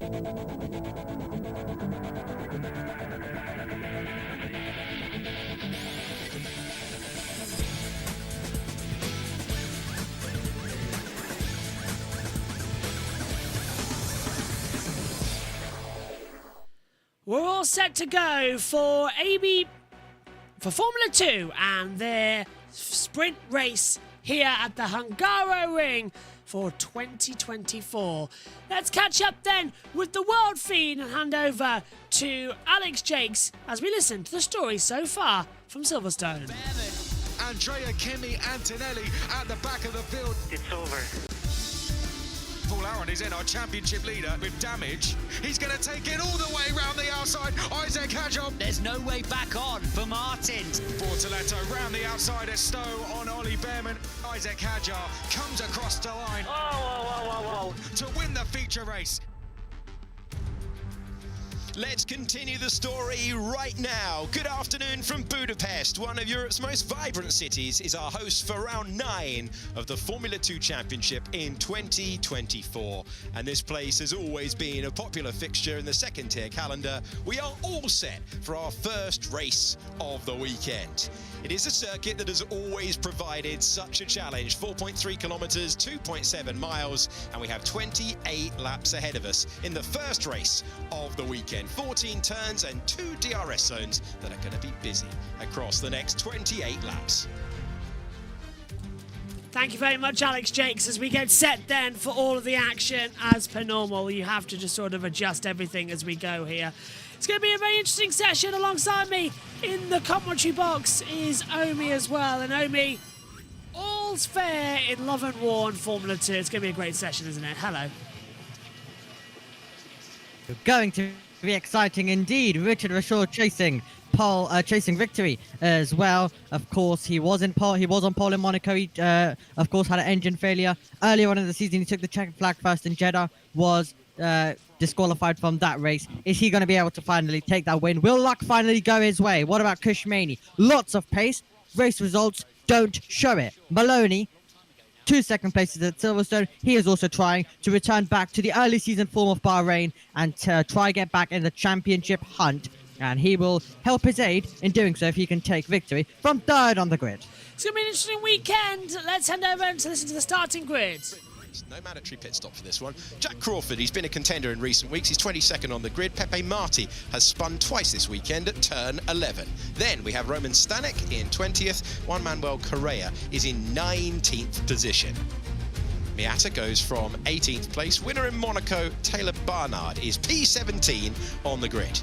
We're all set to go for Formula 2 and their sprint race here at the Hungaroring for 2024. Let's catch up then with the world feed and hand over to Alex Jakes as we listen to the story so far from Silverstone. Andrea, Kimi, Antonelli at the back of the field. It's over. Paul Aaron is in, our championship leader, with damage. He's going to take it all the way round the outside. Isaac Hadjar. There's no way back on for Martin. Bortoletto round the outside of Stowe on Ollie Behrman. Isaac Hadjar comes across the line to win the feature race. Let's continue the story right now. Good afternoon from Budapest. One of Europe's most vibrant cities is our host for round 9 of the Formula 2 Championship in 2024. And this place has always been a popular fixture in the second-tier calendar. We are all set for our first race of the weekend. It is a circuit that has always provided such a challenge. 4.3 kilometers, 2.7 miles, and we have 28 laps ahead of us in the first race of the weekend. 14 turns and 2 DRS zones that are going to be busy across the next 28 laps. Thank you very much, Alex Jakes. As we get set then for all of the action as per normal, you have to just sort of adjust everything as we go here. It's going to be a very interesting session. Alongside me in the commentary box is Omi as well. And Omi, all's fair in love and war in Formula 2. It's going to be a great session, isn't it? Hello. Going to be exciting indeed. Richard Rashaw chasing victory as well. Of course, he was on pole in Monaco. He, of course, had an engine failure earlier on in the season. He took the checkered flag first in Jeddah, was disqualified from that race. Is he going to be able to finally take that win? Will luck finally go his way? What about Kushmani? Lots of pace. Race results don't show it. Maloney, 2 second places at Silverstone. He is also trying to return back to the early season form of Bahrain and try get back in the championship hunt. And he will help his aid in doing so if he can take victory from third on the grid. It's going to be an interesting weekend. Let's hand over and listen to the starting grid. No mandatory pit stop for this one. Jack Crawford, he's been a contender in recent weeks. He's 22nd on the grid. Pepe Marti has spun twice this weekend at turn 11. Then we have Roman Stanek in 20th. Juan Manuel Correa is in 19th position. Miata goes from 18th place. Winner in Monaco, Taylor Barnard, is P17 on the grid.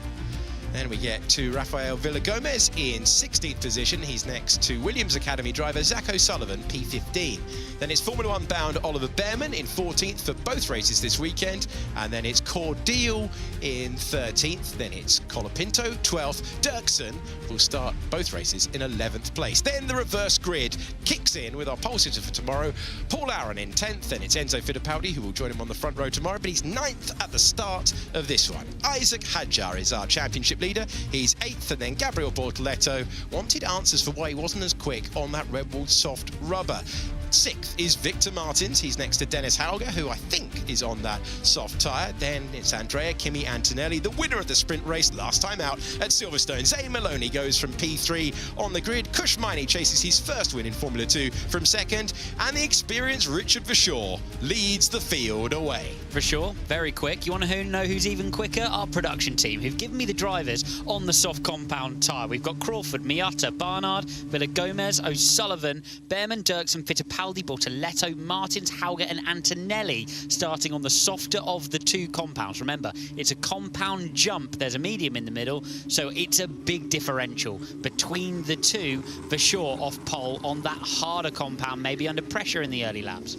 Then we get to Rafael Villagomez in 16th position. He's next to Williams Academy driver Zach O'Sullivan, P15. Then it's Formula 1 bound Oliver Behrman in 14th for both races this weekend. And then it's Cordeal in 13th. Then it's Colapinto, 12th. Dirksen will start both races in 11th place. Then the reverse grid kicks in with our pole sitter for tomorrow, Paul Aaron in 10th. Then it's Enzo Fittipaldi who will join him on the front row tomorrow, but he's 9th at the start of this one. Isaac Hadjar is our championship leader. He's 8th, and then Gabriel Bortoletto wanted answers for why he wasn't as quick on that Red Bull soft rubber. 6th is Victor Martins. He's next to Dennis Hauger, who I think is on that soft tyre. Then it's Andrea, Kimi Antonelli, the winner of the sprint race last time out at Silverstone. Zane Maloney goes from P3 on the grid. Kushmani chases his first win in Formula 2 from second. And the experienced Richard Vershaw leads the field away. Vershaw, very quick. You want to know who's even quicker? Our production team, who've given me the drivers on the soft compound tyre. We've got Crawford, Miata, Barnard, Villagomez, O'Sullivan, Behrman, Dirksen, Fittipaldi, Bortoletto, Martins, Hauger and Antonelli starting on the softer of the two compounds. Remember, it's a compound jump. There's a medium in the middle, so it's a big differential between the two. Vershaw off pole on that harder compound, maybe under pressure in the early laps.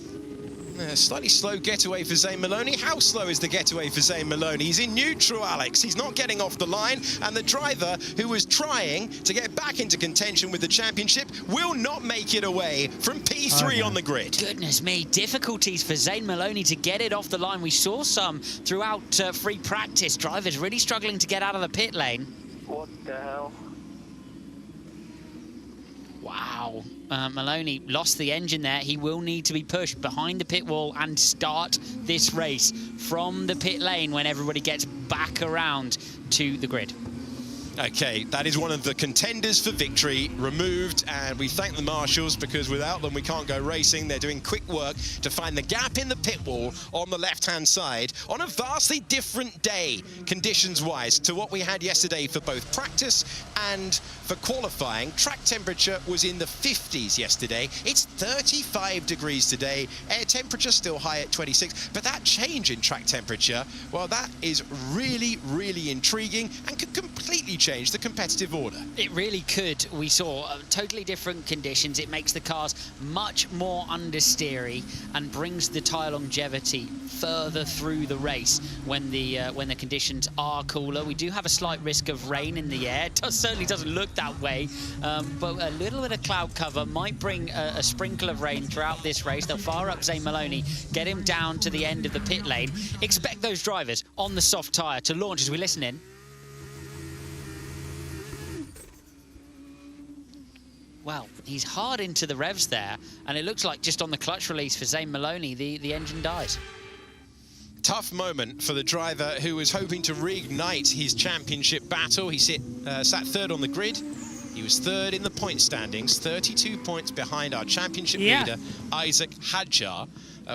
Slightly slow getaway for Zane Maloney. How slow is the getaway for Zane Maloney? He's in neutral, Alex. He's not getting off the line. And the driver who was trying to get back into contention with the championship will not make it away from P3 on the grid. Goodness me, difficulties for Zane Maloney to get it off the line. We saw some throughout free practice. Drivers really struggling to get out of the pit lane. What the hell? Wow. Maloney lost the engine there. He will need to be pushed behind the pit wall and start this race from the pit lane when everybody gets back around to the grid. Okay, that is one of the contenders for victory removed, and we thank the marshals because without them we can't go racing. They're doing quick work to find the gap in the pit wall on the left-hand side on a vastly different day, conditions-wise, to what we had yesterday for both practice and for qualifying. Track temperature was in the 50s yesterday. It's 35 degrees today. Air temperature still high at 26, but that change in track temperature, well, that is really, really intriguing and could completely change the competitive order. It really could. We saw totally different conditions. It makes the cars much more understeery and brings the tyre longevity further through the race when the conditions are cooler. We do have a slight risk of rain in the air. It certainly doesn't look that way, but a little bit of cloud cover might bring a sprinkle of rain throughout this race. They'll fire up Zane Maloney, get him down to the end of the pit lane. Expect those drivers on the soft tyre to launch as we listen in. Well, he's hard into the revs there, and it looks like just on the clutch release for Zane Maloney, the engine dies. Tough moment for the driver who was hoping to reignite his championship battle. He sat third on the grid. He was third in the point standings, 32 points behind our championship leader, Isaac Hadjar.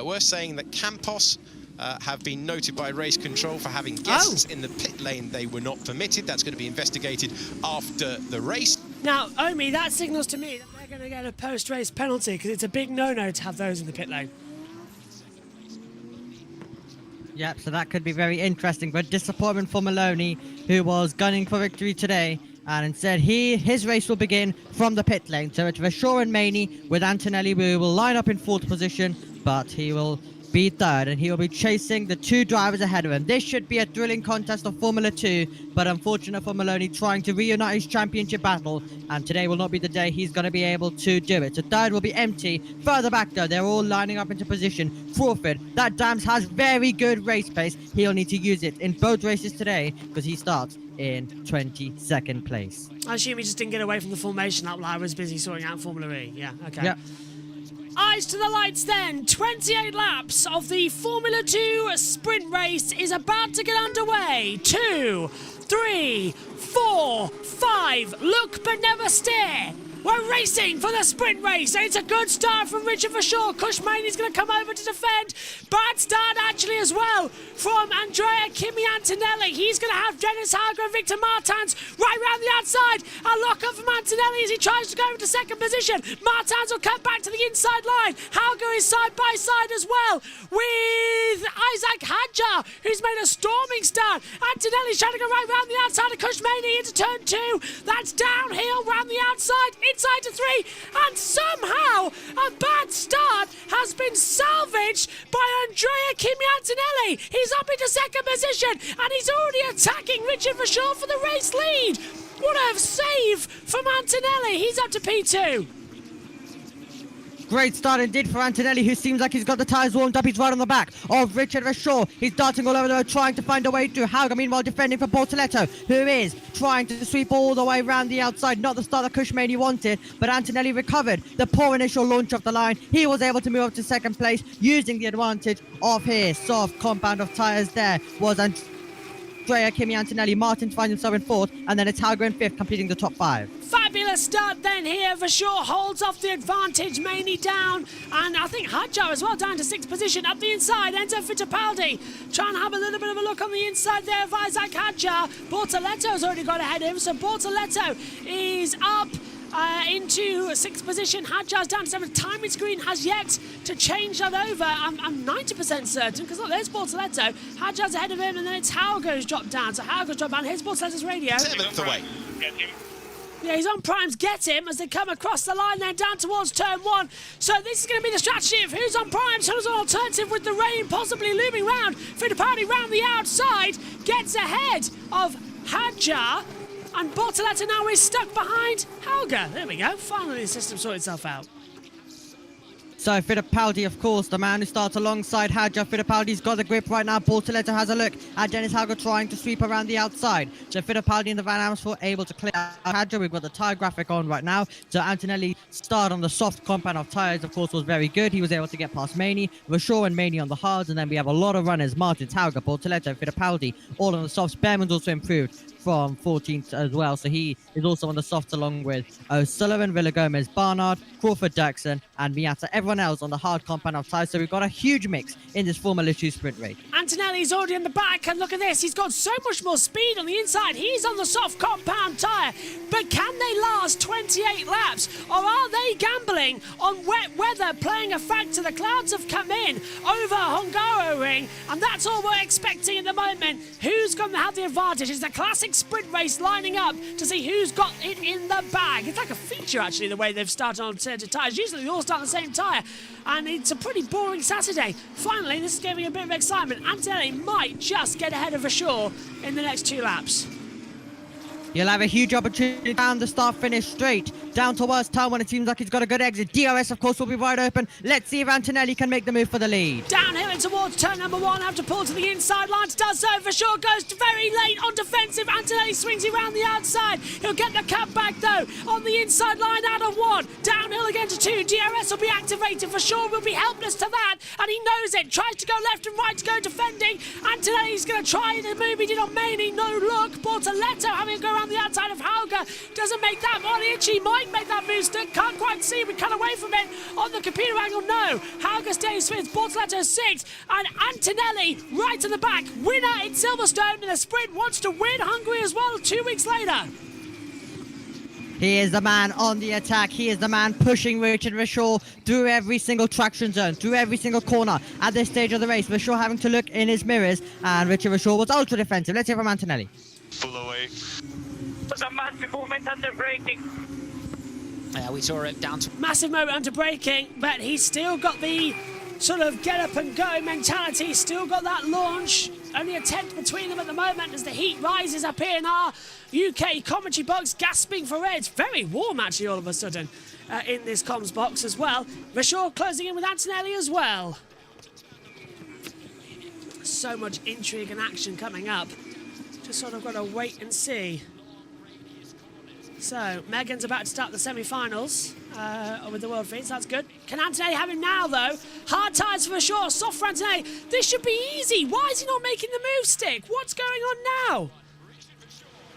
We're saying that Campos have been noted by race control for having guests in the pit lane they were not permitted. That's going to be investigated after the race. Now, Omi, that signals to me that they're going to get a post-race penalty because it's a big no-no to have those in the pit lane. Yep, so that could be very interesting, but disappointment for Maloney, who was gunning for victory today, and instead his race will begin from the pit lane. So it's Rashaw and Maney with Antonelli, who will line up in fourth position, but he will be third, and he will be chasing the two drivers ahead of him. This should be a thrilling contest of Formula 2, but unfortunate for Maloney trying to reunite his championship battle, and today will not be the day he's going to be able to do it. So third will be empty. Further back though, they're all lining up into position. Crawford, that Dams has very good race pace. He'll need to use it in both races today because he starts in 22nd place. I assume he just didn't get away from the formation lap while I was busy sorting out Formula E. Yeah, okay. Yep. Eyes to the lights then. 28 laps of the Formula 2 sprint race is about to get underway. 2, 3, 4, 5. Look but never stare. We're racing for the sprint race, and it's a good start from Richard Verschoor. Cushmaney's going to come over to defend. Bad start, actually, as well, from Andrea Kimi Antonelli. He's going to have Dennis Hauger and Victor Martins right round the outside. A lock-up from Antonelli as he tries to go into second position. Martins will cut back to the inside line. Hauger is side by side as well with Isaac Hadjar, who's made a storming start. Antonelli's trying to go right round the outside of Cushmaney into turn 2. That's downhill round the outside. Inside to 3, and somehow a bad start has been salvaged by Andrea Kimi Antonelli. He's up into second position, and he's already attacking Richard Verschoor for the race lead. What a save from Antonelli. He's up to P2. Great start indeed for Antonelli, who seems like he's got the tyres warmed up. He's right on the back of Richard Verschoor. He's darting all over the road, trying to find a way to Hauger, meanwhile defending for Bortoletto, who is trying to sweep all the way around the outside. Not the start that Cushmaney wanted, but Antonelli recovered the poor initial launch of the line. He was able to move up to second place using the advantage of his soft compound of tyres. There was Andrea Kimi Antonelli. Martin finds himself in fourth, and then it's Hauger in fifth, completing the top 5. Fabulous start then here. Verschoor holds off the advantage. Maney down, and I think Hadjar as well down to 6th position. Up the inside, Enzo Fittipaldi trying to have a little bit of a look on the inside there of Isaac Hadjar. Bortoletto's already got ahead of him, so Bortoletto is up into 6th position. Hadjar's down to 7th. Timing screen has yet to change that over. I'm 90% certain, because look, there's Bortoletto. Hadjar's ahead of him, and then it's Hauger who's dropped down. So Hauger's dropped down. Here's Bortoletto's radio. 7th away. Yeah, he's on Prime's get him as they come across the line then down towards turn 1. So this is going to be the strategy of who's on Prime's, who's on alternative with the rain possibly looming round. Fittipaldi round the outside gets ahead of Hadjar, and Bortoletto now is stuck behind Hauger. There we go. Finally the system sorted itself out. So Fittipaldi, of course, the man who starts alongside Hadja. Fittipaldi's got the grip right now. Bortoleto has a look at Dennis Hauger trying to sweep around the outside. So Fittipaldi and the Van Amersfoort able to clear out Hadja. We've got the tyre graphic on right now. So Antonelli start on the soft compound of tyres, of course, was very good. He was able to get past Maney, Rashaw and Maney on the hards. And then we have a lot of runners. Martins, Hauger, Bortoleto, Fittipaldi, all on the softs. Behrman's also improved from 14th as well, so he is also on the softs along with O'Sullivan, Villagomez, Barnard, Crawford, Dirksen and Miata. Everyone else on the hard compound of tyres, so we've got a huge mix in this Formula 2 sprint race. Antonelli's already in the back, and look at this, he's got so much more speed on the inside. He's on the soft compound tyre, but can they last 28 laps, or are they gambling on wet weather playing a factor? The clouds have come in over Hungaroring, and that's all we're expecting at the moment. Who's going to have the advantage? It's a classic sprint race lining up to see who's got it in the bag. It's like a feature, actually, the way they've started on alternative tyres. Usually they all start on the same tyre, and it's a pretty boring Saturday. Finally, this is giving a bit of excitement. Antonelli might just get ahead of Rashaw in the next 2 laps. You'll have a huge opportunity down the start-finish straight, down towards town when it seems like he's got a good exit. DRS, of course, will be wide open. Let's see if Antonelli can make the move for the lead. Downhill and towards turn number 1, have to pull to the inside line. Does so, Rashaw goes very late on defensive. Antonelli swings around the outside. He'll get the cut back, though, on the inside line out of 1. Downhill again to 2. DRS will be activated. Rashaw will be helpless to that, and he knows it. Tries to go left and right to go defending. Antonelli's going to try the move he did on Maney. No look. Bortoleto having to go around the outside of Hauger. Doesn't make that. Morici might make that move. Still can't quite see. We cut away from it on the computer angle. No. Hauger stays 5th. Bortoleto 6th. And Antonelli right in the back. Winner in Silverstone in a sprint. Wants to win Hungary as well 2 weeks later. He is the man on the attack. He is the man pushing Richard Rashaw through every single traction zone, through every single corner at this stage of the race. Rashaw having to look in his mirrors, and Richard Rashaw was ultra defensive. Let's hear from Antonelli. Full away. There's a massive movement under braking. Yeah, we saw it down to... Massive moment under braking, but he's still got the sort of get up and go mentality. He's still got that launch. Only a 10th between them at the moment as the heat rises up here in our UK commentary box, gasping for air. It's very warm, actually, all of a sudden, in this comms box as well. Rashaw closing in with Antonelli as well. So much intrigue and action coming up. Just sort of got to wait and see. So, Megan's about to start the semi-finals with the World Feeds. That's good. Can Antonelli have him now, though? Hard tyres for Rashaw, soft for Antonelli. This should be easy. Why is he not making the move stick? What's going on now?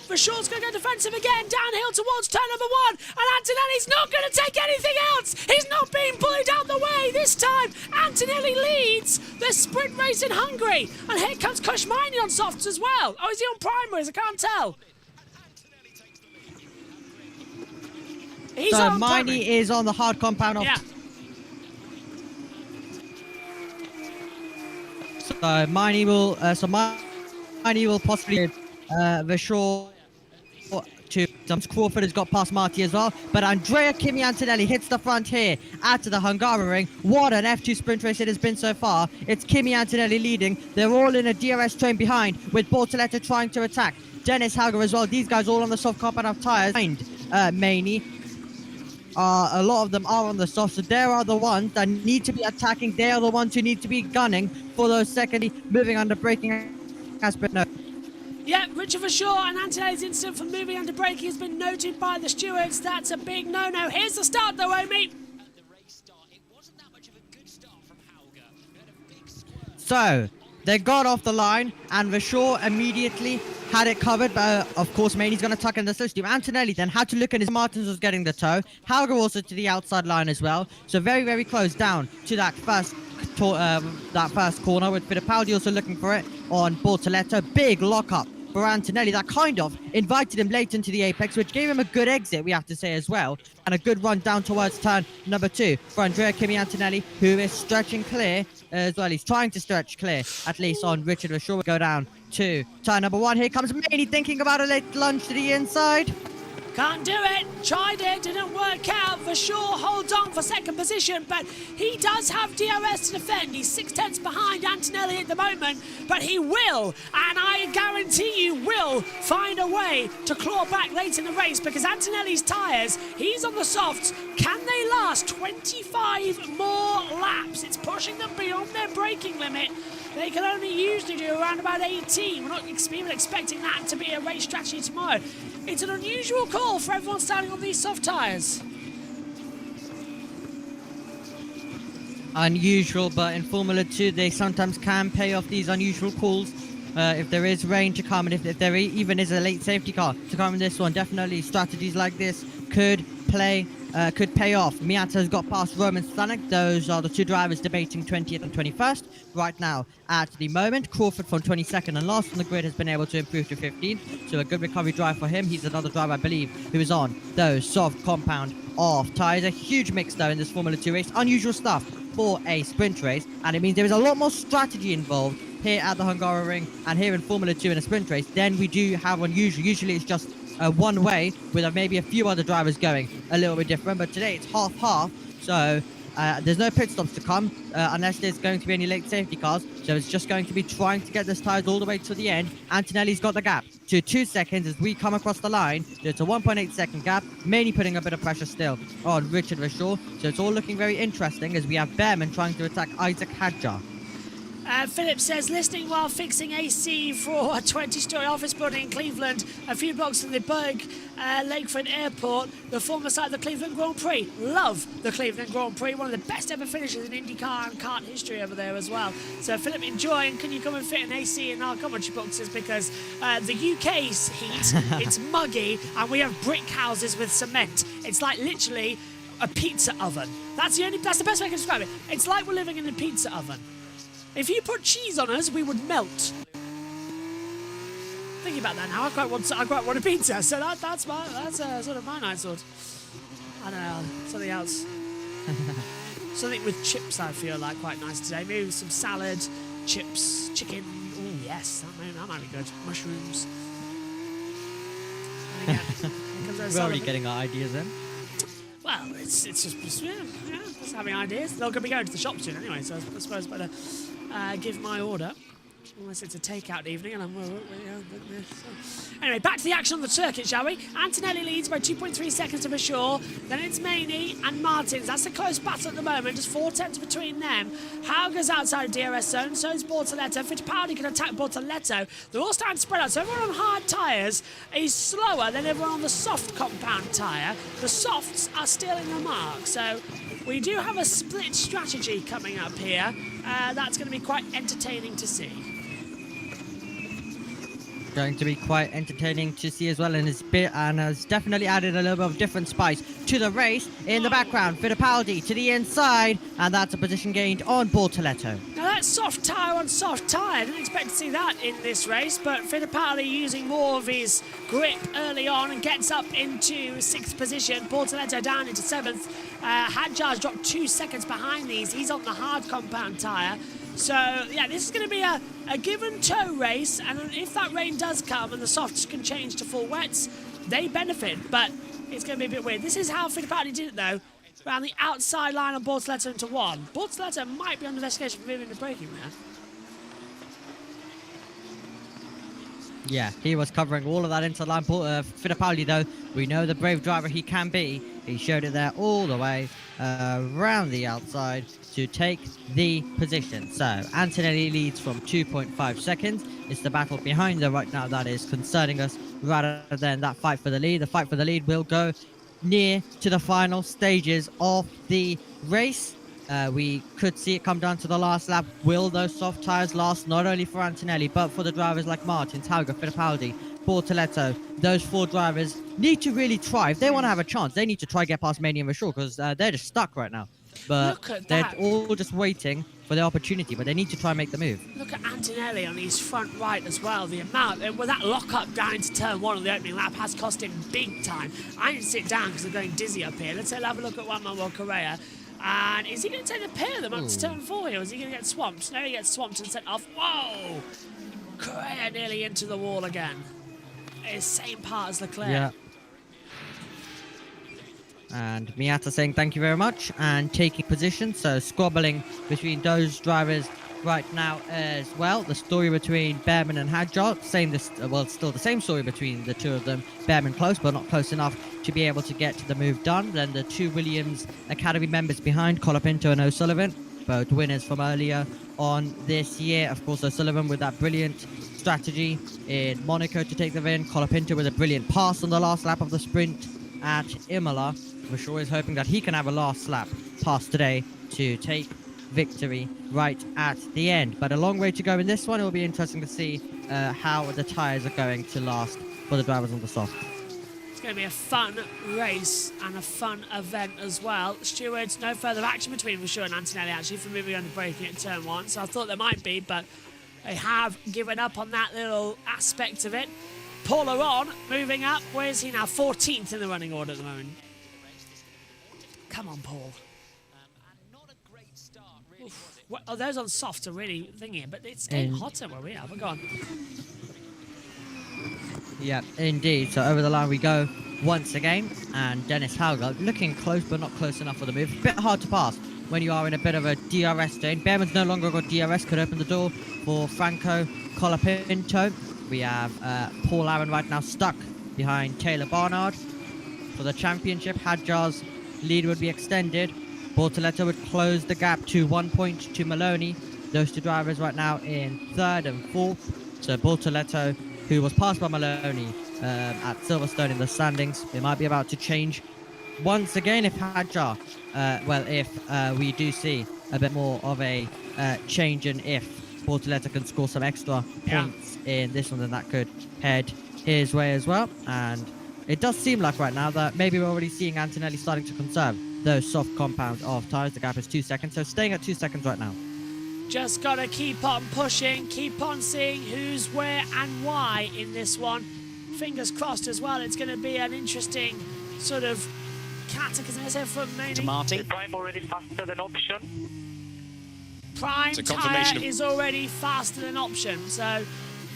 Rashaw's going to go defensive again, downhill towards turn number 1, and Antonelli's not going to take anything else. He's not being bullied out the way this time. Antonelli leads the sprint race in Hungary, and here comes Kushmini on softs as well. Oh, is he on primaries? I can't tell. He's so on Miney is on the hard compound of... Yeah. So Miney will possibly Rashaw to Crawford has got past Marty as well, but Andrea Kimi Antonelli hits the front here out to the Hungaroring. What an F2 sprint race it has been so far. It's Kimi Antonelli leading. They're all in a DRS train behind, with Bortoleto trying to attack. Dennis Hauger as well. These guys all on the soft compound of tyres. Behind Maney. A lot of them are on the soft, so there are the ones that need to be attacking. They are the ones who need to be gunning for those secondly moving under braking aspect. No. Yeah, Richard Rashaw and Antonelli's incident for moving under braking has been noted by the stewards. That's a big no-no. Here's the start, though, Omi. So, they got off the line, and Rashaw immediately had it covered, but of course Maney's going to tuck in the slipstream. Antonelli then had to look at his Martins was getting the tow. Hauger also to the outside line as well. So very, very close down to that first corner, with Fittipaldi also looking for it on Bortoleto. Big lock-up for Antonelli. That kind of invited him late into the apex, which gave him a good exit, we have to say as well. And a good run down towards turn number 2 for Andrea Kimi Antonelli, who is stretching clear as well. He's trying to stretch clear, at least on Richard Rashaw. We'll go down to turn number 1. Here comes Maney thinking about a late lunge to the inside. Can't do it. Tried it. Didn't work out. Rashaw holds on for second position, but he does have DRS to defend. He's 6 tenths behind Antonelli at the moment, but he will, and I guarantee you will, will find a way to claw back late in the race because Antonelli's tyres, he's on the softs. Can they last 25 more laps? It's pushing them beyond their braking limit. They can only usually do around about 18. We're not even expecting that to be a race strategy tomorrow. It's an unusual call for everyone starting on these soft tyres. Unusual, but in Formula 2 they sometimes can pay off these unusual calls. If there is rain to come, and if there even is a late safety car to come in this one, definitely strategies like this could pay off. Miata has got past Roman Stanek. Those are the two drivers debating 20th and 21st right now at the moment. Crawford from 22nd and last on the grid has been able to improve to 15th, so a good recovery drive for him. He's another driver, I believe, who is on those soft compound off tyres. A huge mix though in this Formula 2 race. Unusual stuff for a sprint race, and it means there is a lot more strategy involved here at the Hungaroring and here in Formula 2 in a sprint race than we do have on usual. Usually it's just one way with maybe a few other drivers going a little bit different, but today it's half-half, so there's no pit stops to come unless there's going to be any late safety cars, so it's just going to be trying to get this tyres all the way to the end. Antonelli's got the gap to 2 seconds as we come across the line, so it's a 1.8 second gap, mainly putting a bit of pressure still on Richard Rashaw, so it's all looking very interesting as we have Behrman trying to attack Isaac Hadjar. Philip says, listening while fixing AC for a 20-story office building in Cleveland, a few blocks from the Berg Lakefront Airport, the former site of the Cleveland Grand Prix. Love the Cleveland Grand Prix, one of the best ever finishes in IndyCar and kart history over there as well. So Philip, enjoy, and can you come and fit an AC in our commentary boxes because the UK's heat, it's muggy, and we have brick houses with cement. It's like literally a pizza oven. That's the best way I can describe it. It's like we're living in a pizza oven. If you put cheese on us, we would melt. Thinking about that now, I quite want a pizza. So that's sort of my nice thought. I don't know, something else. Something with chips I feel like quite nice today. Maybe some salad, chips, chicken. Oh yes, that might be good. Mushrooms. We're already getting our ideas in. Well, it's just having ideas. They're going to be going to the shop soon anyway, so I suppose I better give my order. Unless it's a takeout evening, and anyway, back to the action on the circuit, shall we? Antonelli leads by 2.3 seconds to Bashaw. Then it's Maney and Martins. That's a close battle at the moment. Just 4 tenths between them. Hauger's outside of DRS zone. So is Bortoletto. Fittipaldi can attack Bortoletto. They're all starting to spread out. So everyone on hard tyres is slower than everyone on the soft compound tyre. The softs are still in the mark. So we do have a split strategy coming up here. That's going to be quite entertaining to see. Going to be quite entertaining to see as well, and has definitely added a little bit of different spice to the race. In the background, Fittipaldi to the inside, and that's a position gained on Bortoletto. Now that's soft tyre on soft tyre. I didn't expect to see that in this race, but Fittipaldi using more of his grip early on and gets up into 6th position. Bortoletto down into 7th. Hadjar's dropped 2 seconds behind these. He's on the hard compound tyre. So, yeah, this is going to be a give and tow race, and if that rain does come and the softs can change to full wets, they benefit, but it's going to be a bit weird. This is how Fittipaldi did it, though, around the outside line on Bortoletto into 1. Bortoletto might be under investigation for moving the braking there. Yeah, he was covering all of that inside line. Fittipaldi, though, we know the brave driver he can be. He showed it there all the way around the outside to take the position. So Antonelli leads from 2.5 seconds. It's the battle behind them right now that is concerning us rather than that fight for the lead. The fight for the lead will go near to the final stages of the race. We could see it come down to the last lap. Will those soft tyres last not only for Antonelli but for the drivers like Martins, Hauger, Fittipaldi, Bortoletto? Those 4 drivers need to really try. If they want to have a chance, they need to try get past Mania and Rashaw because they're just stuck right now. But they're all just waiting for the opportunity, but they need to try and make the move. Look at Antonelli on his front right as well. The amount, well, that lock-up down into turn 1 on the opening lap has cost him big time. I need to sit down because I'm going dizzy up here. Let's have a look at Juan Manuel Correa. And is he going to take the pair of them up to turn 4 here? Or is he going to get swamped? No, he gets swamped and sent off. Whoa! Correa nearly into the wall again. It's same part as Leclerc. Yeah. And Miata saying thank you very much and taking position. So squabbling between those drivers right now as well. The story between Behrman and Hadjar, still the same story between the two of them. Behrman close, but not close enough to be able to get the move done. Then the two Williams Academy members behind, Colapinto and O'Sullivan, both winners from earlier on this year. Of course, O'Sullivan with that brilliant strategy in Monaco to take the win. Colapinto with a brilliant pass on the last lap of the sprint at Imola. We're sure is hoping that he can have a last lap pass today to take victory right at the end. But a long way to go in this one. It will be interesting to see how the tyres are going to last for the drivers on the soft. It's going to be a fun race and a fun event as well. Stewards, no further action between Vasseur and Antonelli actually for moving on to braking at turn 1. So I thought there might be, but they have given up on that little aspect of it. Paul Aron moving up. Where is he now? 14th in the running order at the moment. Come on, Paul. Well, oh, those on soft are really thingy, but it's getting hotter where we are. Go on. Yeah, indeed. So over the line we go once again, and Dennis Hauger looking close but not close enough for the move. Bit hard to pass when you are in a bit of a DRS zone. Behrman's no longer got DRS, could open the door for Franco Colapinto. We have Paul Aaron right now stuck behind Taylor Barnard for the championship. Hadjar's lead would be extended. Bortoletto would close the gap to 1 point to Maloney. Those two drivers right now in 3rd and 4th. So Bortoletto, who was passed by Maloney at Silverstone in the standings, it might be about to change once again if Hadjar, if we do see a bit more of a change, and if Bortoletto can score some extra points in this one, then that could head his way as well. And it does seem like right now that maybe we're already seeing Antonelli starting to conserve those soft compounds of tyres. The gap is 2 seconds, so staying at 2 seconds right now. Just got to keep on pushing, keep on seeing who's where and why in this one. Fingers crossed as well. It's going to be an interesting sort of cataclysm for Maney. To Marty. Prime already faster than option. Prime tyre is already faster than option. So,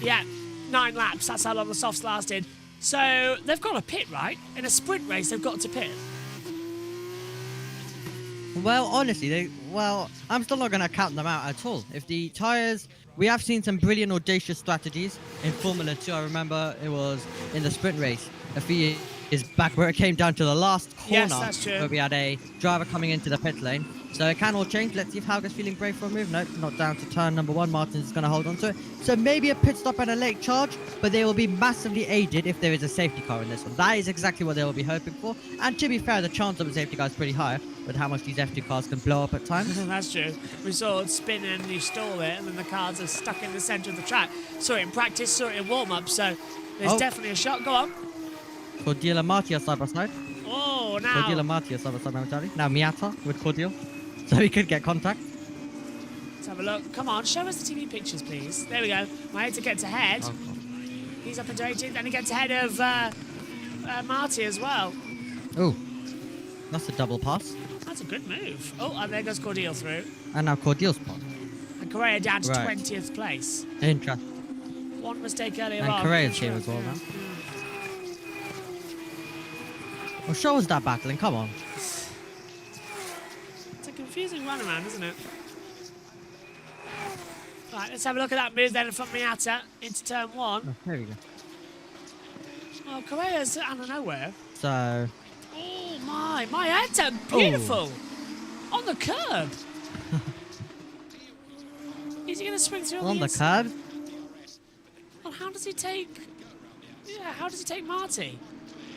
yeah, 9 laps. That's how long the softs lasted. So they've got to pit, right? In a sprint race, they've got to pit. Well, honestly, I'm still not going to count them out at all. If the tyres, we have seen some brilliant, audacious strategies in Formula 2. I remember it was in the sprint race a few years back where it came down to the last corner. Yes, that's true. Where we had a driver coming into the pit lane. So it can all change. Let's see if Hauger's feeling brave for a move. Nope, not down to turn number 1. Martin's going to hold on to it. So maybe a pit stop and a late charge, but they will be massively aided if there is a safety car in this one. That is exactly what they will be hoping for. And to be fair, the chance of a safety car is pretty high with how much these FT cars can blow up at times. That's true. We saw it spin and you stall it, and then the cars are stuck in the centre of the track. Saw it in practice, saw it in warm-up, so there's definitely a shot. Go on. Cordial and Marty are side by side. Oh, now. Cordial and Marty are side by side momentarily. Now Miata with Cordial. So he could get contact. Let's have a look. Come on, show us the TV pictures, please. There we go. My Maheta gets ahead. Oh. He's up into 18th, and he gets ahead of Marty as well. Oh, that's a double pass. That's a good move. Oh, and there goes Cordial through. And now Cordial's spot. And Correa down to Right. 20th place. Interesting. One mistake earlier And on. Correa's here as well now. Well, show us that battling, come on. It's a confusing run around, isn't it? Right, let's have a look at that move then from Miata into turn 1. Oh, there we go. Oh, Correa's out of nowhere. So, Oh my Miata, beautiful! On the curb. Is he going to swing through on the inside? curb. Well, how does he take... Yeah, how does he take Marty?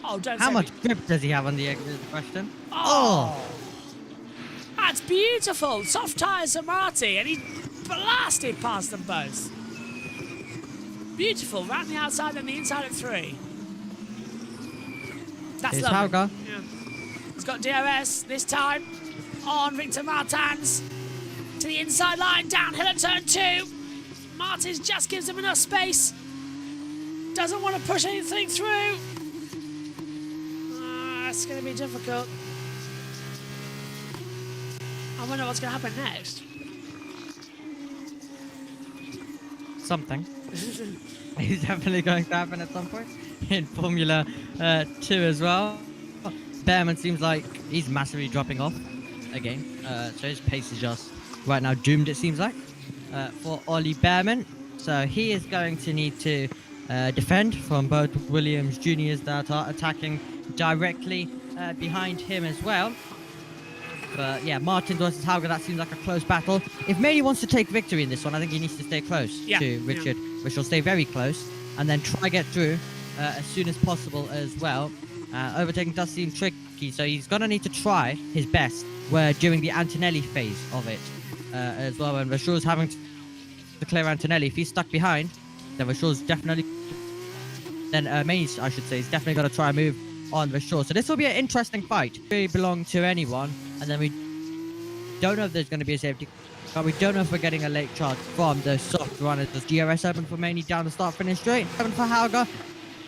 Oh, don't How say much me. grip does he have on the exit is the question? Oh! That's beautiful! Soft tyres for Marty, and he blasted past them both. Beautiful, round the outside and the inside at 3. That's Here's lovely. Hauger. Yeah. He's got DRS this time on Victor Martins to the inside line, downhill at turn 2. Martins just gives him enough space. Doesn't want to push anything through. It's going to be difficult. I wonder what's going to happen next. Something. He's definitely going to happen at some point in Formula 2 as well. Behrman seems like he's massively dropping off again. So his pace is just right now doomed, it seems like. for Ollie Behrman. So he is going to need to defend from both Williams Juniors that are attacking directly behind him as well. But yeah, Martin versus Hauger, that seems like a close battle. If Maney wants to take victory in this one, I think he needs to stay close to Richard, which will stay very close, and then try get through as soon as possible as well. Overtaking does seem tricky, so he's going to need to try his best during the Antonelli phase of it as well. And Rashul's having to clear Antonelli. If he's stuck behind, then Rashul's definitely... Then Maney, I should say, is definitely going to try and move on Rashul. So this will be an interesting fight. Really belong to anyone. And then we don't know if there's going to be a safety, but we don't know if we're getting a late charge from the soft runners. Does GRS open for Maney down the start-finish straight? Open for Hauger.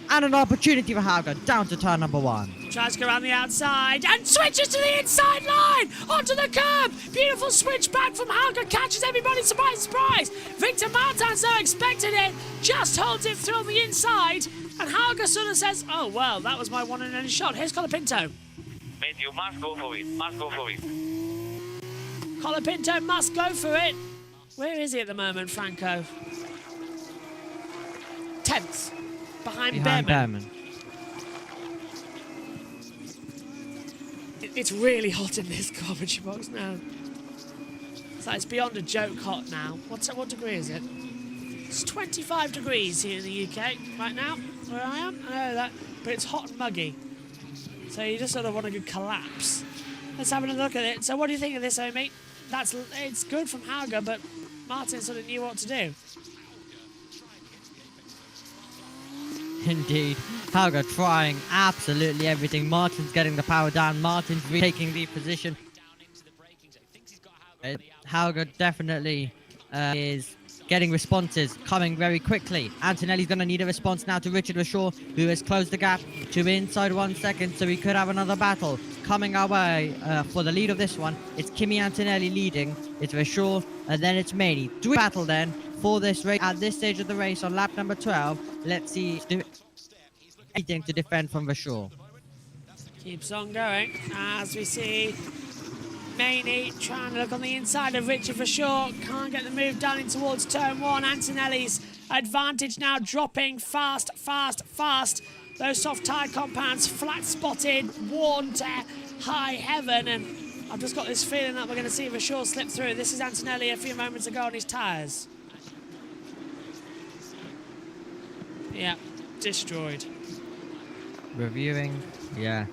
And an opportunity for Hauger down to turn number 1. Tries to go around the outside and switches to the inside line onto the curb. Beautiful switch back from Hauger, catches everybody surprise, surprise. Victor Martin's not expecting it, just holds it through on the inside. And Hauger sort of says, oh, well, that was my one and only shot. Here's Colapinto. Mate, you must go for it. Must go for it. Colapinto must go for it. Where is he at the moment, Franco? 10th. Behind Behrman. It's really hot in this commentary box now. It's beyond a joke hot now. What degree is it? It's 25 degrees here in the UK right now, where I am. I know that, but it's hot and muggy. So you just sort of want to collapse. Let's have a look at it. So what do you think of this, Omi? It's good from Hauger, but Martin sort of knew what to do. Indeed. Hauger trying absolutely everything. Martin's getting the power down. Martin's taking the position. Hauger definitely is getting responses coming very quickly. Antonelli's going to need a response now to Richard Rashul, who has closed the gap to inside 1 second, so we could have another battle coming our way for the lead of this one. It's Kimi Antonelli leading, it's Rashul, and then it's Maney. Battle then for this race at this stage of the race on lap number 12. Let's see anything to defend from Rashul. Keeps on going as we see Maney trying to look on the inside of Richard Rashul. Can't get the move done in towards turn 1. Antonelli's advantage now dropping fast. Those soft tyre compounds flat spotted, worn to high heaven, and I've just got this feeling that we're going to see Rashul slip through. This is Antonelli a few moments ago on his tyres. Yeah, destroyed. Reviewing, yeah.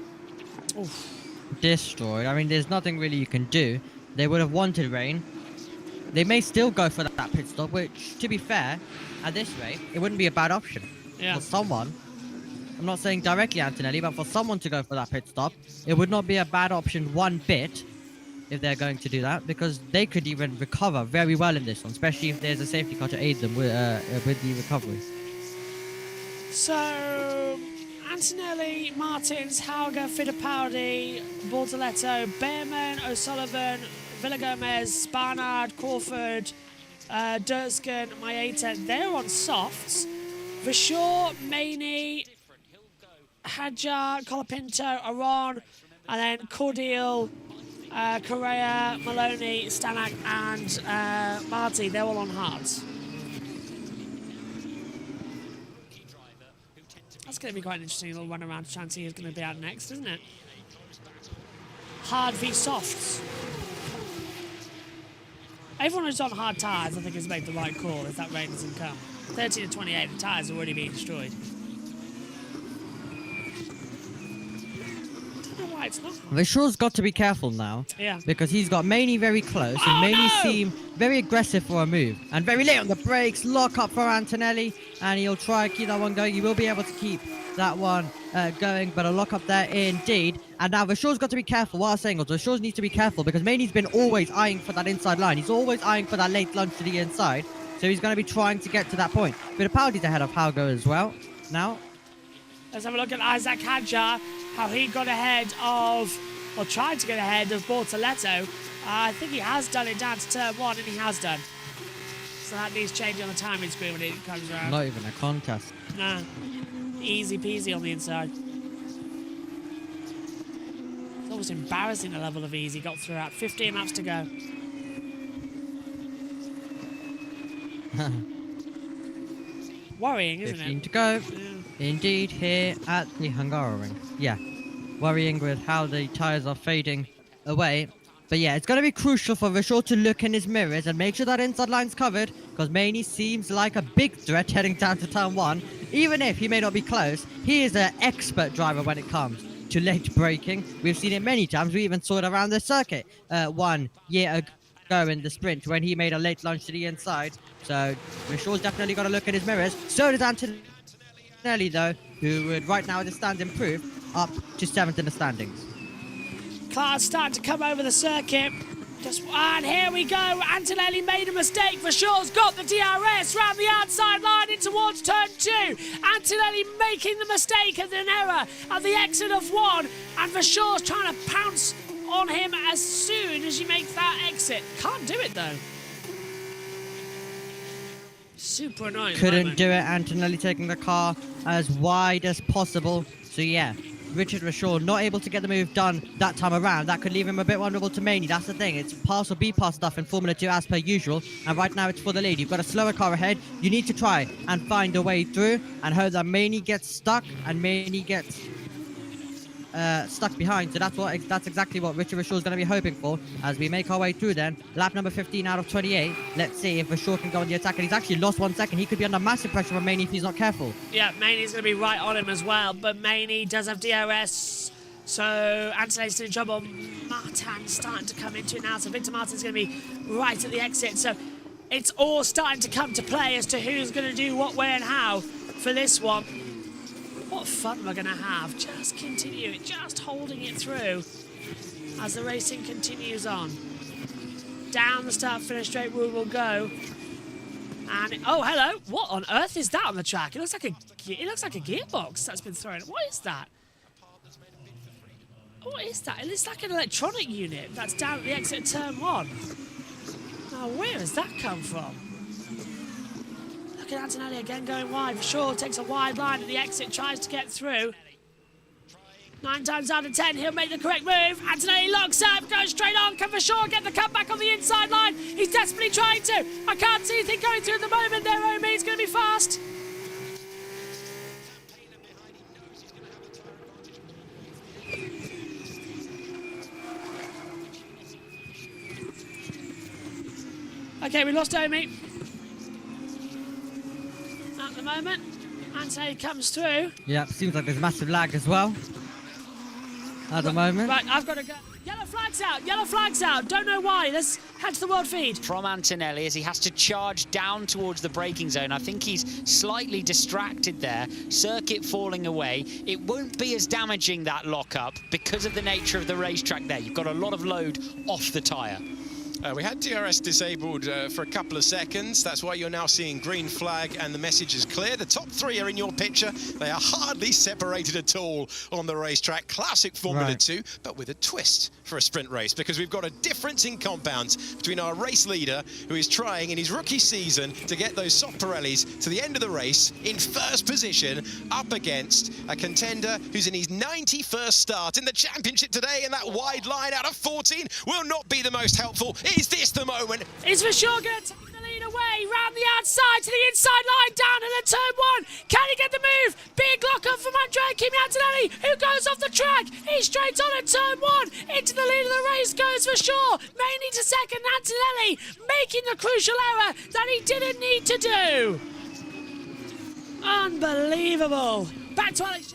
Oof. Destroyed. I mean, there's nothing really you can do. They would have wanted rain. They may still go for that pit stop, which, to be fair, at this rate, it wouldn't be a bad option for someone. I'm not saying directly Antonelli, but for someone to go for that pit stop, it would not be a bad option one bit if they're going to do that, because they could even recover very well in this one, especially if there's a safety car to aid them with the recovery. So, Antonelli, Martins, Hauger, Fittipaldi, Bortoletto, Behrman, O'Sullivan, Villagomez, Barnard, Crawford, Durskin, Maeta, they're on softs. Rashul, Maney, Hadjar, Colapinto, Aron, and then Cordial, Correa, Maloney, Stanak, and Marty, they're all on hards. That's going to be quite an interesting little run around to try and see who's going to be out next, isn't it? Hard v softs. Everyone who's on hard tyres, I think, has made the right call if that rain doesn't come. 13 to 28, the tyres are already being destroyed. I don't know why it's not. Rashul's got to be careful now. Yeah. Because he's got Maney very close, and Maney seem very aggressive for a move. And very late on the brakes, lock up for Antonelli, and he'll try to keep that one going. He will be able to keep that one going, but a lock up there indeed. And now Rashul's got to be careful. What I was saying was Rashul needs to be careful because Maney's been always eyeing for that inside line. He's always eyeing for that late lunge to the inside. So he's going to be trying to get to that point. Fittipaldi's ahead of Hauger as well now. Let's have a look at Isaac Hadjar, how he got ahead of, or tried to get ahead of Bortoletto. I think he has done it down to turn 1, and he has done. So that needs change on the timing screen when it comes around. Not even a contest. Nah. Easy peasy on the inside. It's almost embarrassing the level of ease he got throughout. 15 laps to go. Worrying, isn't 15 it? to go. Yeah. Indeed, here at the Hungarian. Yeah, worrying with how the tyres are fading away. But yeah, it's going to be crucial for Vishal to look in his mirrors and make sure that inside line's covered, because Maney seems like a big threat heading down to turn 1. Even if he may not be close, he is an expert driver when it comes to late braking. We've seen it many times. We even saw it around the circuit 1 year ago in the sprint when he made a late lunge to the inside. So Vishal's definitely got to look in his mirrors. So does Antonelli though, who would right now, as it stands, improve up to 7th in the standings. Cars starting to come over the circuit. And here we go. Antonelli made a mistake. Vishal's got the DRS round the outside line in towards turn 2. Antonelli making the mistake of an error at the exit of 1. And Vishal's trying to pounce on him as soon as he makes that exit. Can't do it though. Super annoying. Couldn't do it. Antonelli taking the car as wide as possible. So yeah, Richard Vishal not able to get the move done that time around. That could leave him a bit vulnerable to Maney. That's the thing. It's pass or B-pass stuff in Formula 2 as per usual. And right now it's for the lead. You've got a slower car ahead. You need to try and find a way through and hope that Maney gets stuck and Maney gets stuck behind. So that's exactly what Richard Vishal is going to be hoping for as we make our way through then. Lap number 15 out of 28. Let's see if Vishal can go on the attack. And he's actually lost 1 second. He could be under massive pressure from Maney if he's not careful. Yeah, Maney's going to be right on him as well. But Maney does have DRS. So Antonelli's in trouble. Martin's starting to come into it now. So Victor Martin's going to be right at the exit. So it's all starting to come to play as to who's going to do what, where and how for this one. What fun we're going to have. Just continue it, just holding it through as the racing continues on. Down the start-finish straight we will go. And oh, hello. What on earth is that on the track? It looks like a gearbox that's been thrown. What is that? What is that? It looks like an electronic unit that's down at the exit of turn 1. Now, where has that come from? Look at Antonelli again going wide. Vishal takes a wide line at the exit, tries to get through. 9 times out of 10, he'll make the correct move. Antonelli locks up, goes straight on. Can Vishal get the comeback on the inside line? He's desperately trying to. I can't see anything going through at the moment there, Omi. It's going to be fast. Okay, we lost Omi. At the moment, Antonelli comes through. Yeah, seems like there's massive lag as well at the moment. Right, I've got to go. Yellow flag's out, yellow flag's out. Don't know why. Let's head to the world feed. From Antonelli as he has to charge down towards the braking zone. I think he's slightly distracted there. Circuit falling away. It won't be as damaging, that lockup, because of the nature of the racetrack there. You've got a lot of load off the tyre. We had DRS disabled for a couple of seconds. That's why you're now seeing green flag and the message is clear. The top 3 are in your picture. They are hardly separated at all on the racetrack. Classic Formula 2, but with a twist for a sprint race, because we've got a difference in compounds between our race leader, who is trying in his rookie season to get those soft Pirellis to the end of the race in first position, up against a contender who's in his 91st start in the championship today, and that wide line out of 14 will not be the most helpful. Is this the moment? Is Vishal going to take the lead away? Round the outside to the inside line, down to the turn 1. Can he get the move? Big lock-up from Andrea Kimi Antonelli, who goes off the track. He's straight on at turn 1. Into the lead of the race goes Vishal. Mainly to second, Antonelli making the crucial error that he didn't need to do. Unbelievable. Back to Alex.